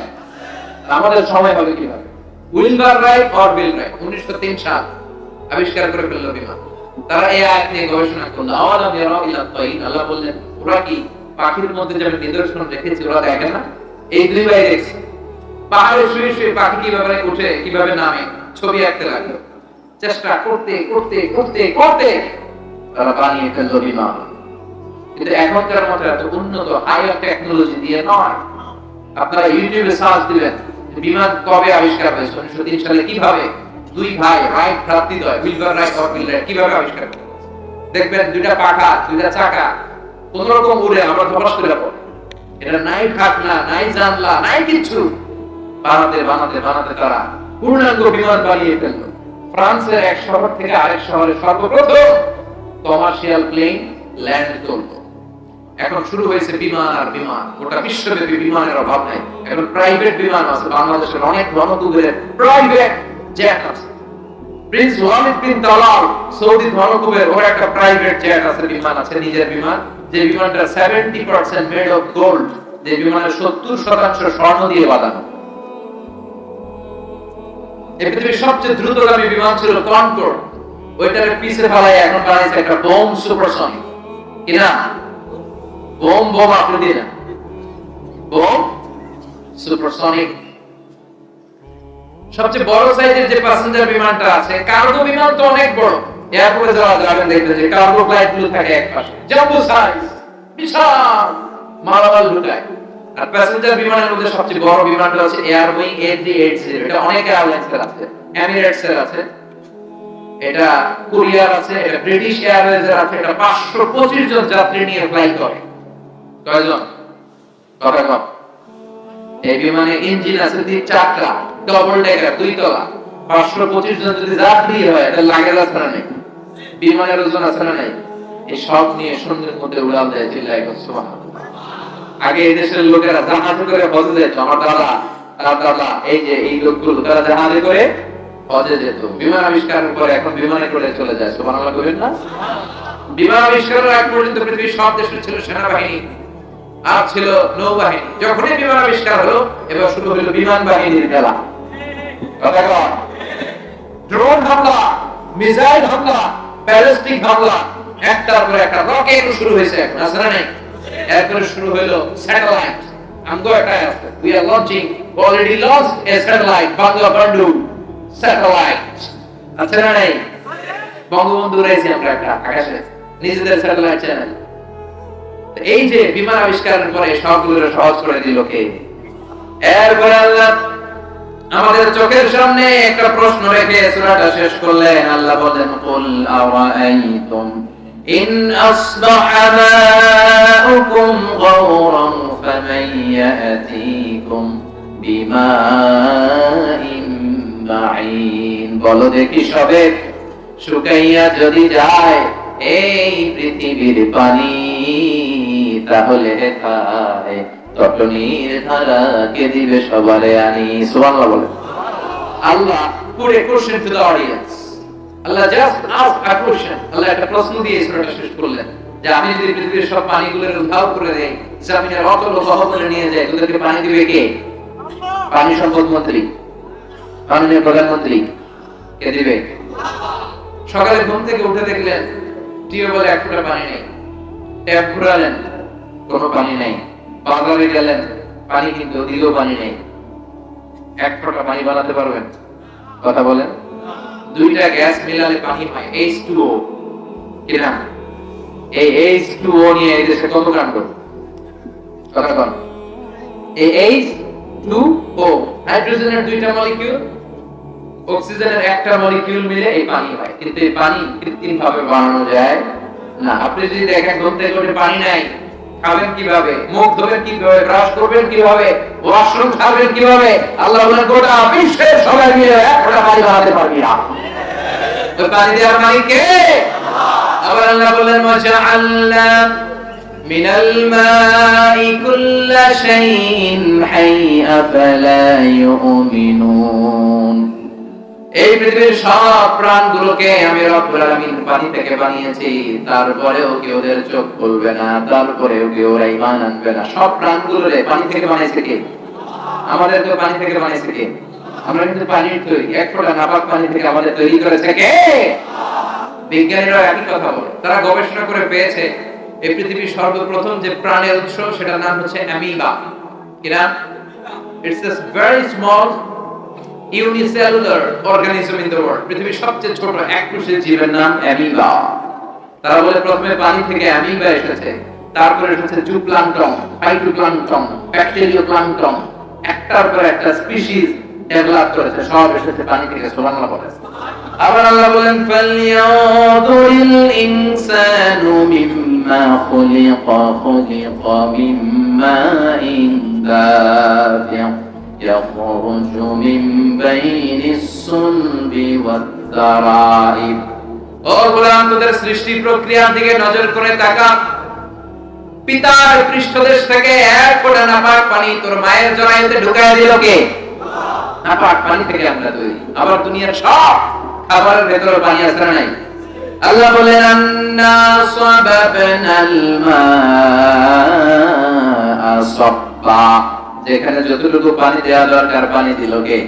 আমাদের সময় হবে কিভাবে? উইলবার রাইট অর বিল রাইট 1903 সাল আবিষ্কার করে ফেলল বিমান। তারা এই আয়াত নিয়ে গবেষণা করলো। আওয়ালাম ইয়ারাউ ইলা তাইর, আল্লাহ বললেন ওরা কি পাখির মধ্যে যেমন নিদর্শন রেখেছে ওরা দেখে না? এই দুই ভাই দেখছে পাহাড়ে শুয়ে শুয়ে পাখি কিভাবে উঠে কিভাবে নামে, ছবি আঁকতে লাগলো। চেষ্টা করতে করতে করতে করতে তারা বানিয়ে ফেললো বিমান। কিন্তু এখনকার মতো এত উন্নত হাইয়ার টেকনোলজি দিয়ে নয়। আপনারা ইউটিউবে সার্চ দিবেন বিমান কবে আবিষ্কার হয়েছে, 1903 সালে কিভাবে দুই ভাই রাইট ভ্রাতৃদ্বয় উইলবার রাইট অর বিল রাইট কিভাবে আবিষ্কার করেছে। দেখবেন দুইটা পাখা দুইটা চাকা কোন রকম উড়ে আমরা ধপাস করে পড়ে। এটা নাই খাটনা নাই জানলা নাই কিছু, বানাতে বানাতে বানাতে তারা পূর্ণাঙ্গ বিমান বানিয়ে ফেললো। ফ্রান্সের এক শহর থেকে আরেক শহরে সর্বপ্রথম কমার্শিয়াল প্লেন ল্যান্ড করলো। এখন শুরু হয়েছে বিমান আর বিমান, গোটা বিশ্বব্যাপী বিমানের অভাব নাই। এখন প্রাইভেট বিমান আছে, বাংলাদেশের অনেক ধনকুবের প্রাইভেট জেট আছে। Prince Walid bin Talal Saudi ধনকুবের ওর একটা প্রাইভেট জেট আছে, বিমান আছে, নিজের বিমান। যে বিমানটা 70% মেড অফ গোল্ড, যে বিমানের 70% স্বর্ণ দিয়ে বাঁধানো। এই পৃথিবীর সবচেয়ে দ্রুতগামী বিমান ছিল কনকর্ড, ওইটার পিছে ফেলায় এখন বানাইছে একটা বোম সুপারসনিক। কিনা বোম বোম আপনি দিয়ে না, বোম সুপারসনিক। সবচেয়ে বড় সাইজের যে প্যাসেঞ্জার বিমানটা আছে, কার্গো বিমান তো অনেক বড়। এয়ারপোর্টে যাওয়া যাবেন দেখবেন যে কার্গো ফ্লাইট গুলো থাকে এক পাশে, জাম্বো সাইজ, বিশাল মালামাল ঢুকায়। আর প্যাসেঞ্জার বিমানের মধ্যে সবচেয়ে বড় বিমানটা হচ্ছে এয়ারবোয়িং A380। এটা অনেক এয়ারলাইন্সের আছে, এমিরেটস এর আছে, এটা কোরিয়ার আছে, এটা ব্রিটিশ এয়ারওয়েজ এর আছে। এটা 525 জন যাত্রী নিয়ে ফ্লাই করে। কয়জন? কত? এই বিমানে ইঞ্জিন আছে 4টা, ডবল ডেকার 2 তলা। 525 জন যদি যাত্রী হয় এটা লাগেজ আছে না নাই? বিমানের ওজন আছে না নাই? এই সব নিয়ে শূন্যের মধ্যে উড়াল দেয়, চিল্লায় সুবহানাল্লাহ। আগে এই দেশের লোকেরা জাহাজে করে হজে যেত। আমার দাদা তার দাদা এই যে এই লোকগুলো তারা জাহাজে করে হজে যেত। বিমান আবিষ্কারের পরে এখন বিমানে করে চলে যায়। সুবহানাল্লাহ বলেন না? বিমান আবিষ্কারের আগ পর্যন্ত পৃথিবীর সব দেশে ছিল সেনাবাহিনী আর ছিল নৌবাহিনী। যখনই বিমান আবিষ্কার হলো এবার শুরু হলো বিমান বাহিনীর খেলা। কথা কন, ড্রোন হামলা, মিসাইল হামলা, ব্যালিস্টিক হামলা, একটার পর একটা রকেট শুরু হয়েছে। এখন আসলে নাই, এরপরে শুরু হলো স্যাটেলাইট। আমগো একটা আছে, we are launching, already launched a satellite, Bangabandhu satellite। আছে না নাই? বঙ্গবন্ধু রয়েছে আমরা একটা আকাশে, নিজেদের স্যাটেলাইট চ্যানেল। এই যে বিমান আবিষ্কারের পরে সবগুলো সহজ করে দিল কে? এরপরে আল্লাহ আমাদের চোখের সামনে একটা প্রশ্ন রেখে সূরাটা শেষ করলেন। আল্লাহ বলেন কুল আরাআইতুম ইন আসবাহা মাউকুম গাওরান ফামান ইয়াতিকুম বিমাইন মাঈন। বলো দেখি সবে শুকাইয়া যদি যায় এই পৃথিবীর পানি, তাহলে খায় তটনির ধারা কে দিবে সবারে আনি। সুবহানাল্লাহ বলে। আল্লাহ পুরো question to the audience. Allah just ask a question. Allah একটা প্রশ্ন দিয়ে সূরাটা শেষ করলেন যে আমি যদি পৃথিবীর সব পানিগুলো উদ্ধার করে দেই, জামিনের অতল তহবিলে নিয়ে যাই, তোদেরকে পানি দিবে কে? পানি সম্পদ মন্ত্রী, মাননীয় প্রধানমন্ত্রী কে দিবে? সকালে ঘুম থেকে উঠে দেখলেন টিউবওয়েলে এক ফোঁটা পানি নেই, ট্যাপ ঘুরালেন কোনো পানি নেই, বাজারে গেলেন পানি কিন্তু দিলেও পানি নেই। এক ফোঁটা পানি বানাতে পারবেন? কথা বলেন। দুইটা গ্যাস মিলালে পানি হয় H2O, কিনা? এই H2O নিয়ে এই দেশে কত কাণ্ড। কথা বল। H2O, হাইড্রোজেনের দুইটা মলিকিউল, অক্সিজেনের একটা মলিকিউল মিলে এই পানি হয়। কিন্তু এই পানি কৃত্রিম ভাবে বানানো যায় না। আপনি যদি দেখেন ঘুম থেকে উঠে পানি নাই, খাবেন কিভাবে, মুখ ধোবেন কিভাবে, ব্রাশ করবেন কিভাবে, ওয়াশরুম খাবেন কিভাবে? আল্লাহ বলেন গোটা বিশ্বের সবাই মিলে এক ফোঁটা পানি বানাতে পারবি না। তো পানি দেওয়ার মালিক কে? আবার আল্লাহ বলেন ওয়াজআলনা মিনাল মাই কুল্লা শাইইন হাই আফালা ইউমিনুন। এই পৃথিবীর সব প্রাণগুলোকে আমি রব্বুল আলামিন পানি থেকে বানিয়েছি, তারপরেও কি ওদের চোখ খুলবে না? তারপরেও কি ওরা ঈমান আনবে না? সব প্রাণগুলোরে পানি থেকে বানিয়েছে কে? আমাদের তো পানি থেকে বানিয়েছে কে? আমরা কিন্তু পানির তৈরি, এক ফোঁটা নাপাক পানি থেকে আমাদের তৈরি করেছে কে? বিজ্ঞানীরা একই কথা বলে। তারা গবেষণা করে পেয়েছে এই পৃথিবীর সর্বপ্রথম যে প্রাণের উৎস, সেটার নাম হচ্ছে অ্যামিবা। কিনা? It's a very small unicellular organism in the world. পৃথিবীর সবচেয়ে ছোট এককোষী জীবের নাম অ্যামিবা। তারা বলে প্রথমে পানি থেকে অ্যামিবা এসেছে, তারপরে এসেছে জুপ্লাঙ্কটন, ফাইটোপ্লাঙ্কটন, ব্যাকটেরিওপ্লাঙ্কটন, একটার পর একটা স্পিসিস ডেভেলপ করেছে, সব এসেছে পানি থেকে। সুবহানাল্লাহ বলেন। আবার আল্লাহ বলেন ফালইয়াযুরিল ইনসানু মিম্মা খুলিকা মিম্মাইন দাফিক ইয়াখরুজু মিন বাইনিস সুলবি ওয়াত তারাইব। ও গোলাম, তোদের সৃষ্টি প্রক্রিয়ার দিকে নজর করে তাকা। পিতার পৃষ্ঠদেশ থেকে এক ফোঁটা নাপাক পানি তোর মায়ের জরায়ুতে ঢুকায় দিল কে? নাপাক পানি থেকে আমরা তৈরি। আবার দুনিয়ার সব খাবারের ভেতরে পানি আছে না নাই? আল্লাহ বলেন আন্না সাবাবনাল মাআ সাব্বা। যেখানে যতটুকু পানি দেওয়া দরকার পানি দিল কে?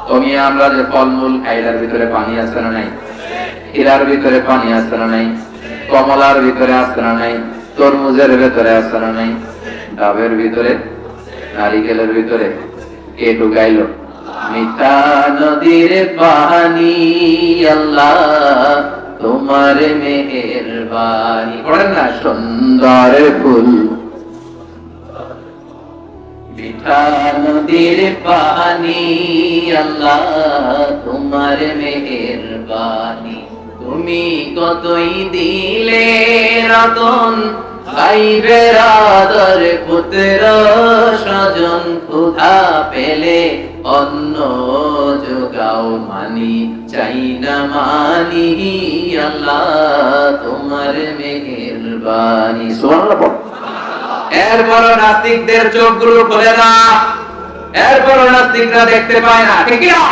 তুমি আমরা যে ফলমূল খাই, এর ভিতরে পানি আছে না নাই? হীরার ভিতরে পানি আছে না নাই? কমলার ভিতরে আছে না নাই? তরমুজের ভিতরে আছে না নাই? ডাবের ভিতরে, নারিকেলের ভিতরে কে ঢুকাইলো? মিঠা নদীর পানি আল্লাহ তোমার মেহেরবানি। পড়েন না, সুন্দর ফুল মিঠা নদীর পানি আল্লাহ তোমার মেহেরবানি। তুমি কতই দিলে রতন, ভাই বেরাদর পুত্র স্বজন, ক্ষুধা পেলে অন্ন যোগাও মানি, চাই না মানি আল্লাহ তোমার মেহেরবানি। সুবহানাল্লাহ। এরপর নাস্তিকদের চোখগুলো খোলে না, এরপর নাস্তিকরা দেখতে পায় না, ঠিক না?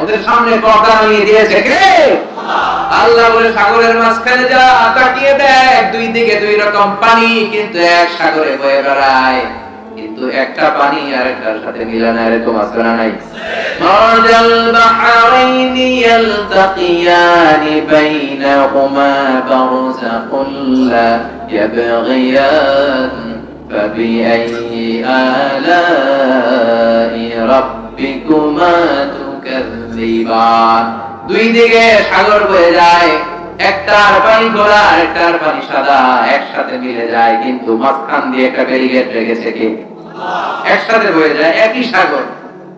ওদের সামনে পর্দা নিয়ে দিয়েছে কে? আল্লাহ বলে সাগরের মাঝখানে যা, তাকিয়ে দেখ, দুই দিকে দুই রকম পানি, কিন্তু এক সাগরে বয়ে বেড়ায়, কিন্তু একটা পানি আরেকটার সাথে মিলে না। এরকম আছে না নাই? মারজাল বাহরাইনি ইয়ালতাকিয়ানি বাইনাহুমা বারযাখুন লা ইয়াবগিয়ান ফাবিআইয়ি আলাই রাব্বিকুমা তুকাযযিবান। দুই দিকে সাগর বয়ে যায়, একটার পানি ঘোলা আরেকটার পানি সাদা, একসাথে মিলে যায়, কিন্তু মাঝখান দিয়ে একটা ব্যারিকেড রেখেছে কে? একসাথে বয়ে যায়, একই সাগর,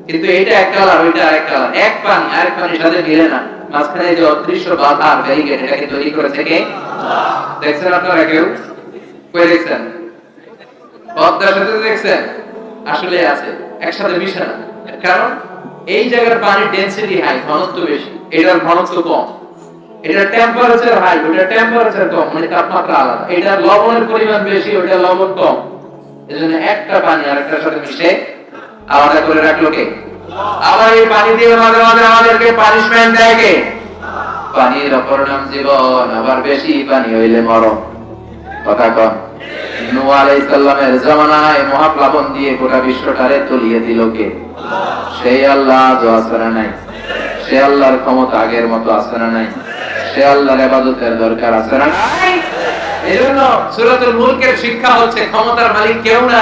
কিন্তু এটা এক কালার, ওইটা আরেক কালার, এক পানি আরেক পানির সাথে মিলে না। মাঝখানে যে অদৃশ্য বাধার ব্যারিকেড, এটাকে তৈরি করেছে কে? দেখছেন আপনারা কেউ? কই দেখছেন? পদ্মার সাথে দেখছেন? আসলে আছে, একসাথে মিশে না। কারণ এই জায়গার পানির ডেনসিটি হাই, ঘনত্ব বেশি, এটার ঘনত্ব কম। এটার টেম্পারেচার হাই, ওটার টেম্পারেচার কম, মানে তাপমাত্রা আলাদা। এটার লবণের পরিমাণ বেশি, ওটার লবণ কম। এজন্য একটা পানি আরেকটার সাথে মিশে আলাদা করে রাখলো কে? আবার এই পানি দিয়ে মাঝে মাঝে আমাদেরকে পানিশমেন্ট দেয় কে? পানির অপর নাম জীবন, আবার বেশি পানি হইলে মরণ। কথা কন। নূহ আলাইহিস সালামের জামানায় মহাপ্লাবন দিয়ে গোটা বিশ্বটারে তলিয়ে দিল কে? সেই আল্লাহ আজও আছে না নাই? সে আল্লাহর ক্ষমতা আগের মতো আছে না নাই? সে আল্লাহর ইবাদতের দরকার আছে না নাই? এজন্য সূরাতুল মুলকের শিক্ষা হচ্ছে ক্ষমতার মালিক কেউ না।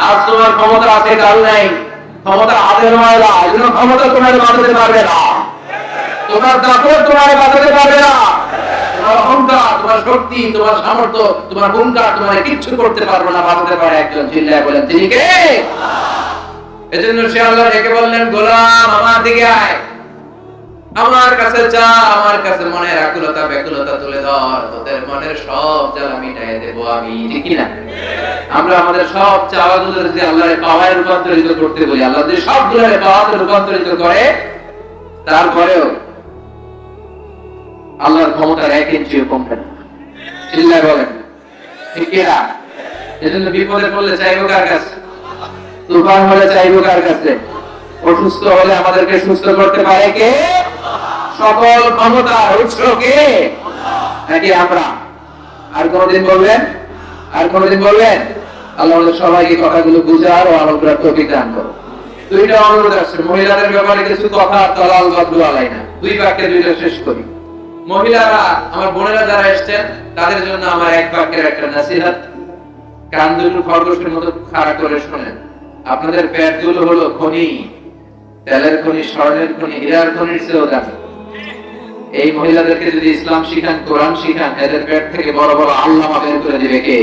আজ তোমার ক্ষমতা আছে, কাল নাই। ক্ষমতা আদের মায়লা, এজন্য ক্ষমতা তোমার বাঁচাতে পারবে না। তোমার দাপট তোমার বাঁচাতে পারবে না। তোমার অহংকার, তোমার শক্তি, তোমার সামর্থ্য, তোমার হুঙ্কার তোমার কিচ্ছু করতে পারবে না, বাঁচাতে পারে একজন। চিল্লায় বলেন তিনি কে? এজন্য সে আল্লাহ ডেকে বললেন, গোলাম আমার দিকে আয়, আমার কাছে চা, আমার কাছে মনের আকুলতা ব্যাকুলতা তুলে ধর, তোদের মনের সব জ্বালা মিটাই দেব আমি। ঠিক না? আমরা আমাদের সব চাওয়াগুলো যদি আল্লাহর পাওয়ায় রূপান্তরিত করতে বলি, আল্লাহ যদি সবগুলোর পাওয়াতে রূপান্তরিত করে, তারপরেও আল্লাহর ক্ষমতার 1 ইঞ্চিও কমবে না। চিল্লায় বলেন ঠিক না? এজন্য বিপদে পড়লে চাইবো কার কাছে? তুফান হলে চাইবো কার কাছে? অসুস্থ হলে আমাদেরকে সুস্থ করতে পারে কে? সকল ক্ষমতার উৎস কে? নাকি আমরা? আর কোনদিন বলবেন? আর কোনদিন বলবেন? আল্লাহ আমাদের সবাইকে কথাগুলো বুঝার ও আমল করার তৌফিক দান করো। দুইটা অনুরোধ আছে মহিলাদের ব্যাপারে, কিছু কথা দলাল বা দুলালাই না, 2 বাক্যে 2টা শেষ করি। মহিলারা, আমার বোনেরা যারা এসেছেন, তাদের জন্য আমার 1 বাক্যের একটা নসিহত, কান দুটো খরগোশের মতো খাড়া করে শুনেন। আপনাদের পেটগুলো হলো খনি, তেলের খনি, স্বর্ণের খনি, হীরার খনির চেয়েও দামি। এই মহিলাদেরকে যদি ইসলাম শিখান, কোরআন শিখান, এদের পেট থেকে বড় বড় আল্লামা বের করে দিবে কে?